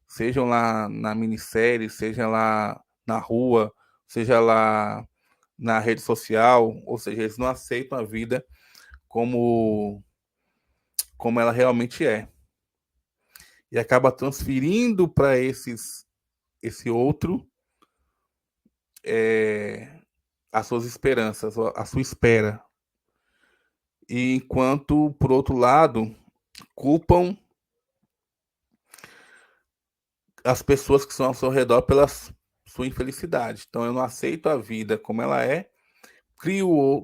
sejam lá na minissérie, seja lá na rua, seja lá na rede social, ou seja, eles não aceitam a vida como, como ela realmente é. E acaba transferindo para esse outro as suas esperanças, a sua espera. E enquanto, por outro lado, culpam as pessoas que são ao seu redor pela sua infelicidade. Então eu não aceito a vida como ela é,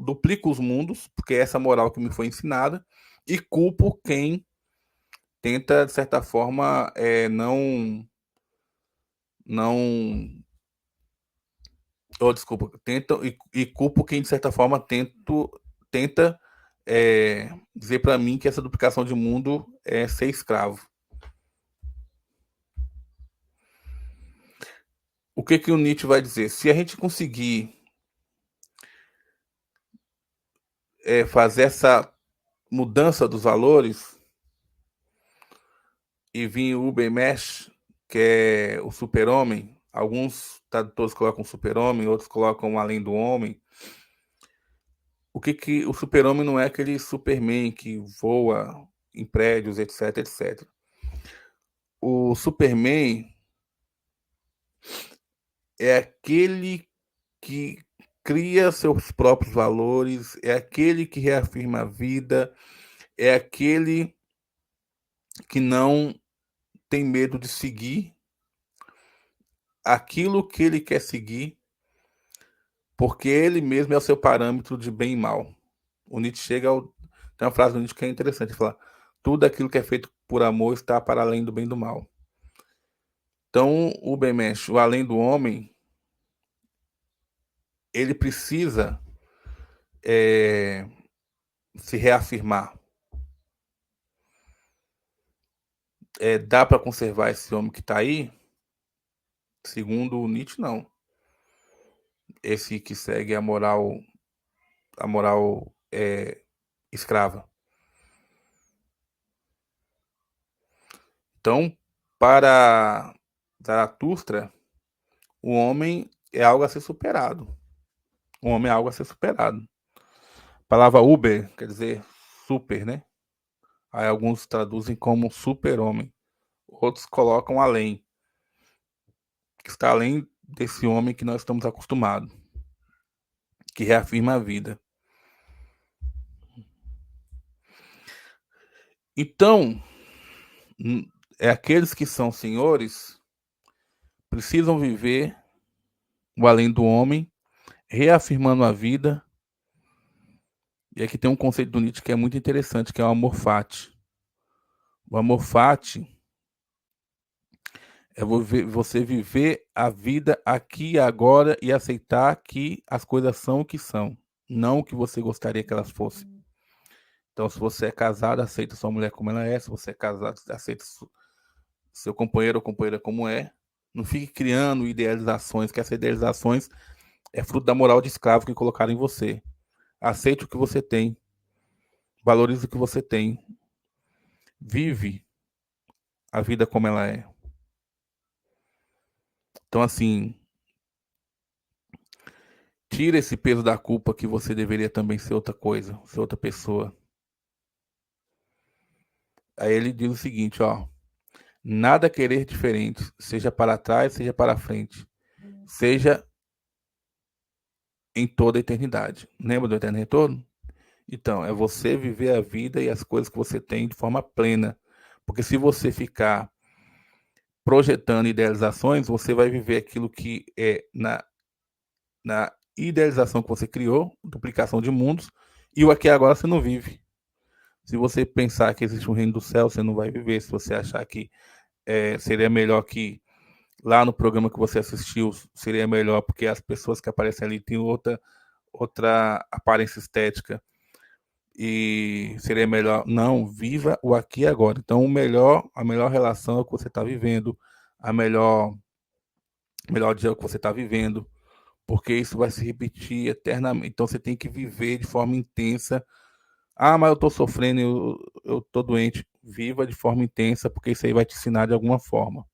duplico os mundos, porque é essa moral que me foi ensinada, e culpo quem tenta, de certa forma, não, ou desculpa, tenta e culpo quem, de certa forma, tenta dizer para mim que essa duplicação de mundo é ser escravo. O que que o Nietzsche vai dizer? Se a gente conseguir fazer essa mudança dos valores e vir o Ubermensch, que é o super-homem, alguns tradutores colocam super-homem, outros colocam além do homem. O que que o super-homem não é aquele Superman que voa em prédios, etc, etc. O Superman é aquele que cria seus próprios valores, é aquele que reafirma a vida, é aquele que não tem medo de seguir aquilo que ele quer seguir, porque ele mesmo é o seu parâmetro de bem e mal. O Nietzsche tem uma frase do Nietzsche que é interessante, ele fala, tudo aquilo que é feito por amor está para além do bem e do mal. Então, o Ubermensch, o além do homem, ele precisa se reafirmar. Dá para conservar esse homem que está aí? Segundo o Nietzsche, não. Esse que segue a moral escrava. Então, para Zaratustra, o homem é algo a ser superado. O homem é algo a ser superado. A palavra Uber quer dizer super, né? Aí alguns traduzem como super-homem. Outros colocam além, que está além desse homem que nós estamos acostumados, que reafirma a vida. Então, aqueles que são senhores precisam viver o além do homem, reafirmando a vida. E aqui tem um conceito do Nietzsche que é muito interessante, que é o amor fati. O amor fati é você viver a vida aqui e agora e aceitar que as coisas são o que são, não o que você gostaria que elas fossem. Então, se você é casado, aceita sua mulher como ela é. Se você é casado, aceita seu companheiro ou companheira como é. Não fique criando idealizações, que essas idealizações é fruto da moral de escravo que colocaram em você. Aceite o que você tem. Valorize o que você tem. Vive a vida como ela é. Então, assim, tira esse peso da culpa que você deveria também ser outra coisa, ser outra pessoa. Aí ele diz o seguinte, ó. Nada querer diferente, seja para trás, seja para frente. Seja em toda a eternidade. Lembra do eterno retorno? Então, é você viver a vida e as coisas que você tem de forma plena. Porque se você ficar projetando idealizações, você vai viver aquilo que é na idealização que você criou, duplicação de mundos, e o aqui e agora você não vive. Se você pensar que existe um reino do céu, você não vai viver. Se você achar que seria melhor que lá no programa que você assistiu, seria melhor porque as pessoas que aparecem ali têm outra aparência estética e seria melhor. Não, viva o aqui e agora. Então, a melhor relação é o que você está vivendo, a melhor dia é o que você está vivendo, porque isso vai se repetir eternamente. Então, você tem que viver de forma intensa. Ah, mas eu estou sofrendo, eu estou doente. Viva de forma intensa, porque isso aí vai te ensinar de alguma forma.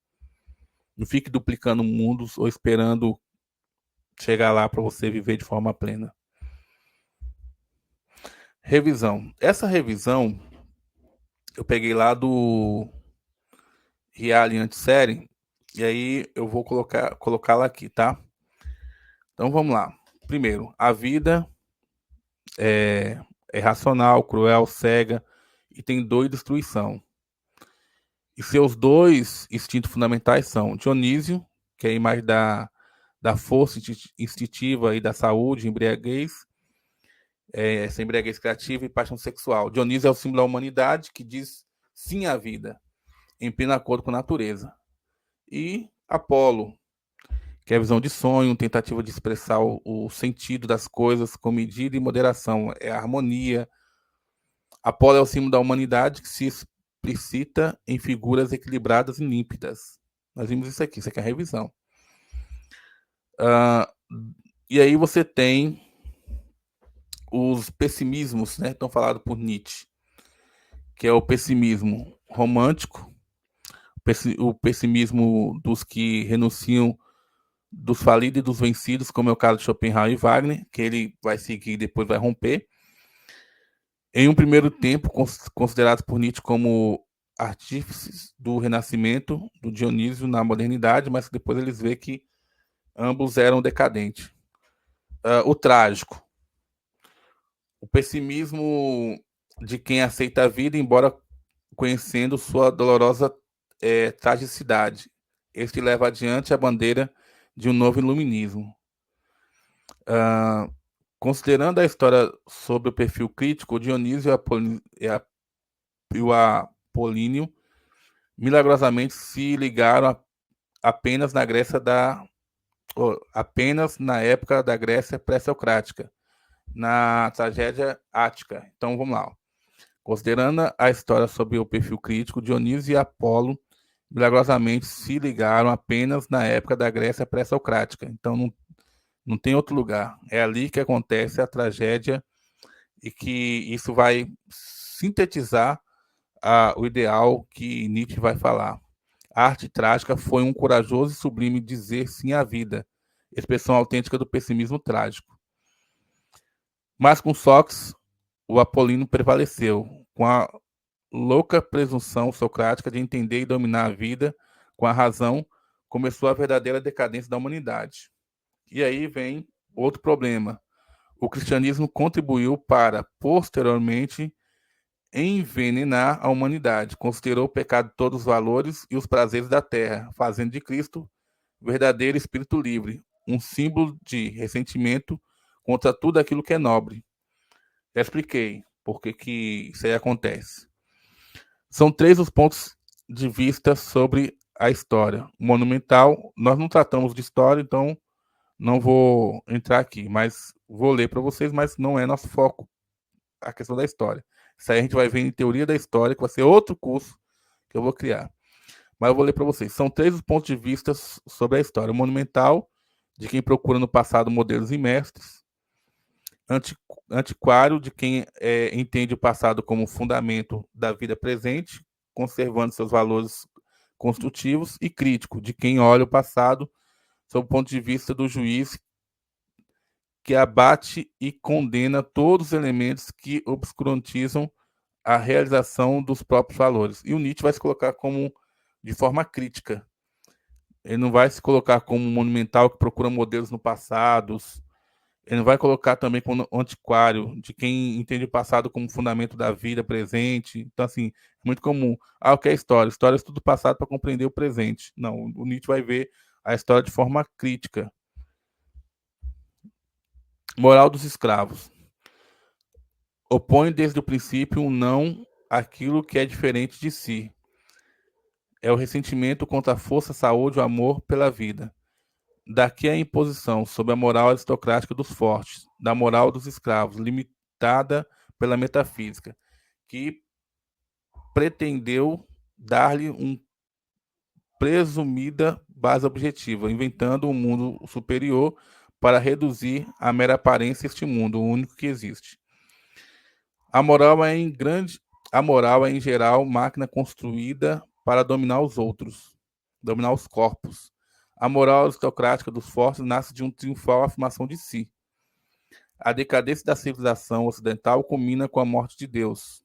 Não fique duplicando mundos ou esperando chegar lá para você viver de forma plena. Revisão. Essa revisão eu peguei lá do Reality Antissérie e aí eu vou colocá-la aqui, tá? Então vamos lá. Primeiro, a vida é racional, cruel, cega e tem dor e destruição. E seus dois instintos fundamentais são Dionísio, que é a imagem da força instintiva e da saúde, embriaguez, essa embriaguez criativa e paixão sexual. Dionísio é o símbolo da humanidade que diz sim à vida, em pleno acordo com a natureza. E Apolo, que é a visão de sonho, tentativa de expressar o sentido das coisas com medida e moderação, é a harmonia. Apolo é o símbolo da humanidade que se explicita em figuras equilibradas e límpidas. Nós vimos isso aqui é a revisão. E aí você tem os pessimismos, né? Estão falados por Nietzsche, que é o pessimismo romântico, o pessimismo dos que renunciam dos falidos e dos vencidos, como é o caso de Schopenhauer e Wagner, que ele vai seguir e depois vai romper. Em um primeiro tempo, considerados por Nietzsche como artífices do renascimento do Dionísio na modernidade, mas depois eles vê que ambos eram decadentes. O trágico. O pessimismo de quem aceita a vida, embora conhecendo sua dolorosa tragicidade. Este leva adiante a bandeira de um novo iluminismo. Considerando a história sobre o perfil crítico, o Dionísio e o Apolíneo milagrosamente se ligaram apenas na apenas na época da Grécia pré-socrática, na tragédia ática. Então vamos lá. Considerando a história sobre o perfil crítico, Dionísio e Apolo milagrosamente se ligaram apenas na época da Grécia pré-socrática. Então não tem outro lugar. É ali que acontece a tragédia e que isso vai sintetizar o ideal que Nietzsche vai falar. A arte trágica foi um corajoso e sublime dizer sim à vida, expressão autêntica do pessimismo trágico. Mas com Sócrates, o Apolino prevaleceu, com a louca presunção socrática de entender e dominar a vida com a razão, começou a verdadeira decadência da humanidade. E aí vem outro problema. O cristianismo contribuiu para, posteriormente, envenenar a humanidade, considerou o pecado todos os valores e os prazeres da terra, fazendo de Cristo verdadeiro espírito livre, um símbolo de ressentimento contra tudo aquilo que é nobre. Já expliquei por que isso aí acontece. São três os pontos de vista sobre a história. Monumental, nós não tratamos de história, então não vou entrar aqui, mas vou ler para vocês, mas não é nosso foco a questão da história. Isso aí a gente vai ver em teoria da história, que vai ser outro curso que eu vou criar. Mas eu vou ler para vocês. São três os pontos de vista sobre a história. O monumental, de quem procura no passado modelos e mestres. Antiquário, de quem entende o passado como fundamento da vida presente, conservando seus valores construtivos. E crítico, de quem olha o passado sob o ponto de vista do juiz que abate e condena todos os elementos que obscurantizam a realização dos próprios valores. E o Nietzsche vai se colocar como de forma crítica. Ele não vai se colocar como monumental que procura modelos no passado. Ele não vai colocar também como antiquário, de quem entende o passado como fundamento da vida presente. Então, assim, é muito comum. O que é história? História é estudo do passado para compreender o presente. Não, o Nietzsche vai ver a história de forma crítica. Moral dos escravos. Opõe desde o princípio um não àquilo que é diferente de si. É o ressentimento contra a força, a saúde, o amor pela vida. Daqui a imposição sobre a moral aristocrática dos fortes, da moral dos escravos, limitada pela metafísica, que pretendeu dar-lhe uma presumida base objetiva, inventando um mundo superior para reduzir a mera aparência este mundo, o único que existe. A moral é em geral máquina construída para dominar os outros. dominar os corpos. A moral aristocrática dos fortes nasce de uma triunfal afirmação de si. A decadência da civilização ocidental culmina com a morte de Deus,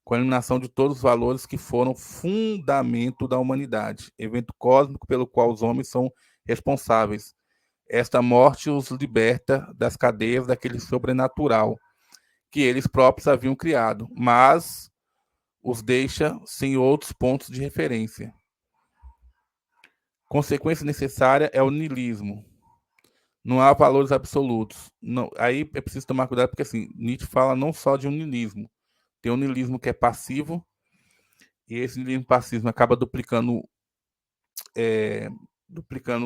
com a eliminação de todos os valores que foram fundamento da humanidade, evento cósmico pelo qual os homens são responsáveis. Esta morte os liberta das cadeias daquele sobrenatural que eles próprios haviam criado, mas os deixa sem outros pontos de referência. Consequência necessária é o niilismo. Não há valores absolutos. Não, aí é preciso tomar cuidado, porque assim, Nietzsche fala não só de um niilismo. Tem um niilismo que é passivo, e esse niilismo passivo acaba duplicando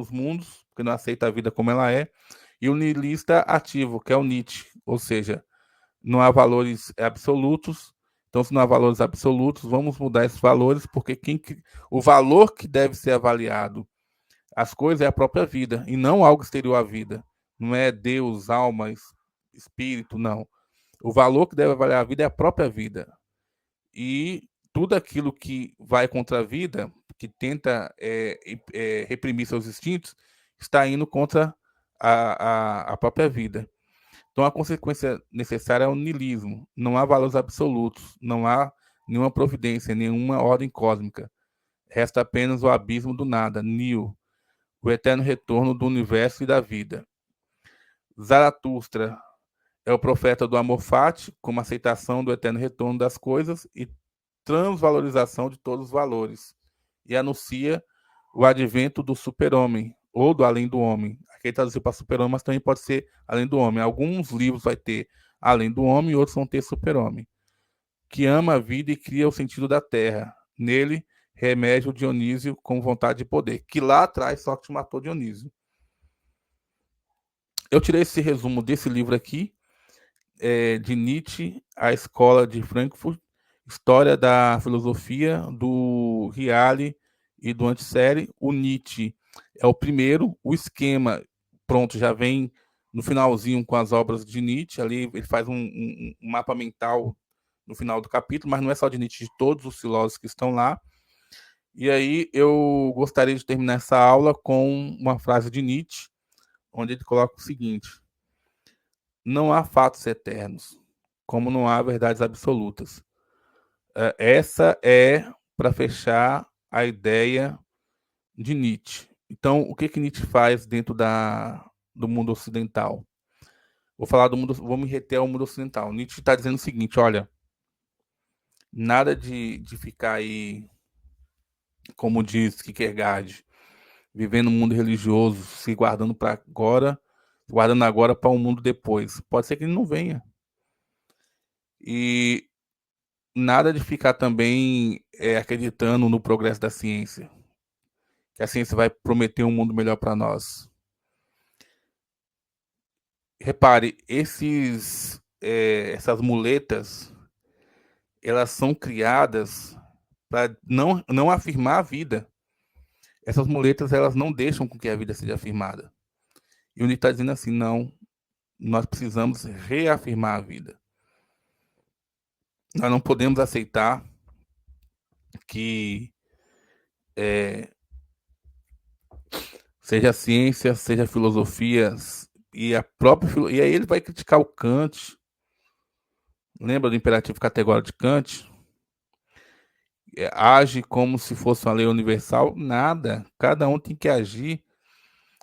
os mundos, porque não aceita a vida como ela é. E o niilista ativo, que é o Nietzsche, ou seja, não há valores absolutos. Então, se não há valores absolutos, vamos mudar esses valores, porque o valor que deve ser avaliado as coisas é a própria vida, e não algo exterior à vida. Não é Deus, alma, espírito, não. O valor que deve avaliar a vida é a própria vida. E tudo aquilo que vai contra a vida, que tenta reprimir seus instintos, está indo contra a própria vida. Então, a consequência necessária é o niilismo. Não há valores absolutos, não há nenhuma providência, nenhuma ordem cósmica. Resta apenas o abismo do nada, nil, o eterno retorno do universo e da vida. Zaratustra é o profeta do amor fati, como aceitação do eterno retorno das coisas e transvalorização de todos os valores. E anuncia o advento do super-homem, ou do além do homem. Aqui traduzido para super-homem, mas também pode ser além do homem. Alguns livros vai ter além do homem e outros vão ter super-homem. Que ama a vida e cria o sentido da terra. Nele, remédio Dionísio com vontade de poder. Que lá atrás Sócrates matou Dionísio. Eu tirei esse resumo desse livro aqui, de Nietzsche, A Escola de Frankfurt, História da Filosofia, do Reale e do Antissérie. O Nietzsche é o primeiro, o esquema, pronto, já vem no finalzinho com as obras de Nietzsche, ali ele faz um mapa mental no final do capítulo, mas não é só de Nietzsche, de todos os filósofos que estão lá. E aí eu gostaria de terminar essa aula com uma frase de Nietzsche, onde ele coloca o seguinte: não há fatos eternos, como não há verdades absolutas. Essa é, para fechar, a ideia de Nietzsche. Então, o que Nietzsche faz dentro do mundo ocidental? Vou me reter ao mundo ocidental. Nietzsche está dizendo o seguinte: olha, nada de ficar aí, como diz Kierkegaard, vivendo um mundo religioso, se guardando para agora, guardando agora para um mundo depois. Pode ser que ele não venha. E nada de ficar também acreditando no progresso da ciência, que a ciência vai prometer um mundo melhor para nós. Repare, essas muletas, elas são criadas para não afirmar a vida. Essas muletas, elas não deixam com que a vida seja afirmada. E o Nietzsche está dizendo assim, não, nós precisamos reafirmar a vida. Nós não podemos aceitar que seja ciência, seja filosofia, e aí ele vai criticar o Kant. Lembra do imperativo categórico de Kant? Age como se fosse uma lei universal? Nada. Cada um tem que agir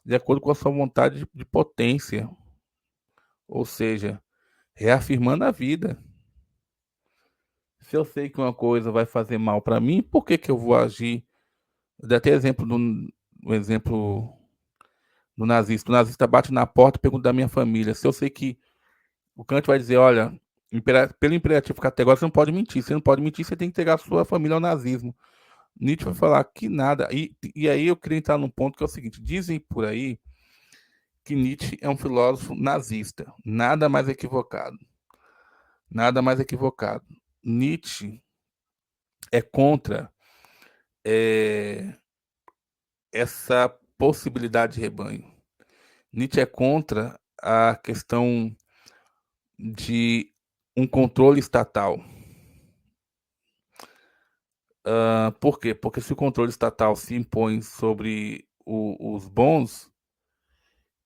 de acordo com a sua vontade de potência. Ou seja, reafirmando a vida. Se eu sei que uma coisa vai fazer mal para mim, por que eu vou agir? Eu dei até um exemplo do nazista. O nazista bate na porta e pergunta da minha família. Se eu sei que o Kant vai dizer, olha, pelo imperativo categórico, você não pode mentir. Você não pode mentir, você tem que entregar a sua família ao nazismo. Nietzsche vai falar que nada. E aí eu queria entrar num ponto que é o seguinte: dizem por aí que Nietzsche é um filósofo nazista. Nada mais equivocado. Nada mais equivocado. Nietzsche é contra essa possibilidade de rebanho. Nietzsche é contra a questão de um controle estatal. Por quê? Porque se o controle estatal se impõe sobre os bons,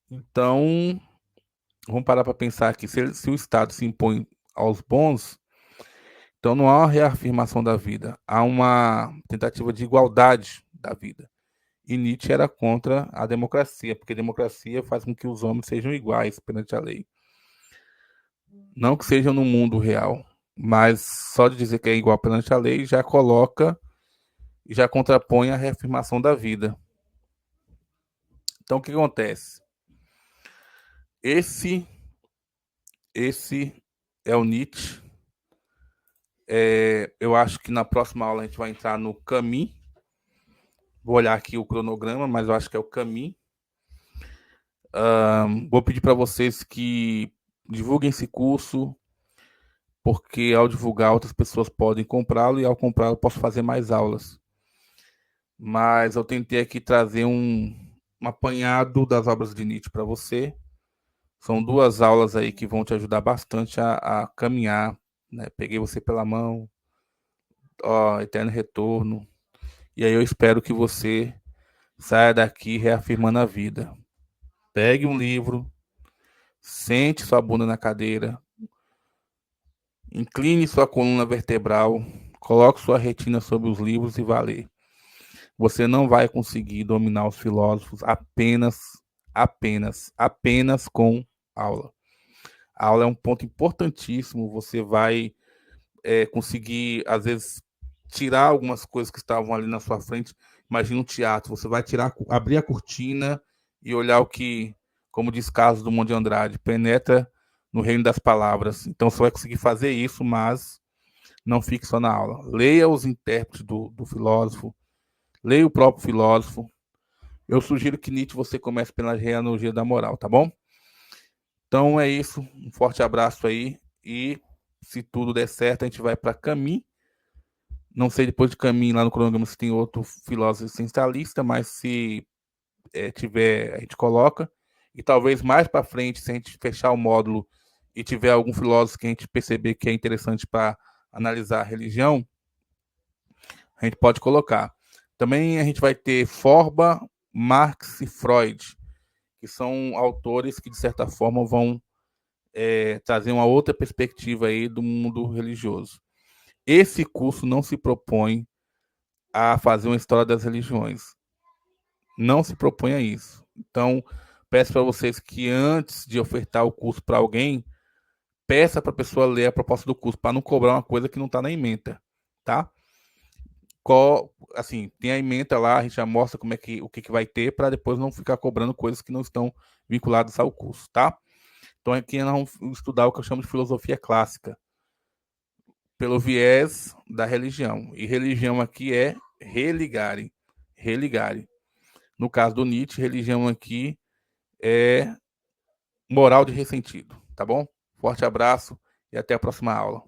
então vamos parar para pensar aqui, se o Estado se impõe aos bons, então não há uma reafirmação da vida, há uma tentativa de igualdade da vida. E Nietzsche era contra a democracia, porque a democracia faz com que os homens sejam iguais perante a lei. Não que sejam no mundo real, mas só de dizer que é igual perante a lei já coloca e já contrapõe a reafirmação da vida. Então o que acontece? Esse é o Nietzsche. Eu acho que na próxima aula a gente vai entrar no caminho. Vou olhar aqui o cronograma, mas eu acho que é o caminho. Vou pedir para vocês que divulguem esse curso, porque ao divulgar outras pessoas podem comprá-lo e ao comprá-lo posso fazer mais aulas. Mas eu tentei aqui trazer um apanhado das obras de Nietzsche para você. São 2 aulas aí que vão te ajudar bastante a caminhar, né? Peguei você pela mão, ó, eterno retorno. E aí eu espero que você saia daqui reafirmando a vida. Pegue um livro, sente sua bunda na cadeira, incline sua coluna vertebral, coloque sua retina sobre os livros e vá ler. Você não vai conseguir dominar os filósofos apenas com aula. A aula é um ponto importantíssimo. Você vai conseguir, às vezes, tirar algumas coisas que estavam ali na sua frente. Imagina um teatro, você vai abrir a cortina e olhar o que, como diz Carlos Drummond de Andrade, penetra no reino das palavras. Então você vai conseguir fazer isso, mas não fique só na aula. Leia os intérpretes do filósofo, leia o próprio filósofo. Eu sugiro que Nietzsche você comece pela genealogia da moral, tá bom? Então é isso. Um forte abraço aí e se tudo der certo, a gente vai para Camus. Não sei depois de Camus lá no cronograma se tem outro filósofo existencialista, mas se tiver, a gente coloca. E talvez mais para frente, se a gente fechar o módulo e tiver algum filósofo que a gente perceber que é interessante para analisar a religião, a gente pode colocar. Também a gente vai ter Feuerbach, Marx e Freud, que são autores que, de certa forma, vão trazer uma outra perspectiva aí do mundo religioso. Esse curso não se propõe a fazer uma história das religiões. Não se propõe a isso. Então, peço para vocês que antes de ofertar o curso para alguém, peça para a pessoa ler a proposta do curso, para não cobrar uma coisa que não está na ementa, tá? Assim, tem a ementa lá, a gente já mostra o que vai ter, para depois não ficar cobrando coisas que não estão vinculadas ao curso, tá? Então aqui nós vamos estudar o que eu chamo de filosofia clássica, pelo viés da religião. E religião aqui é religare, religare. No caso do Nietzsche, religião aqui é moral de ressentido, tá bom? Forte abraço e até a próxima aula.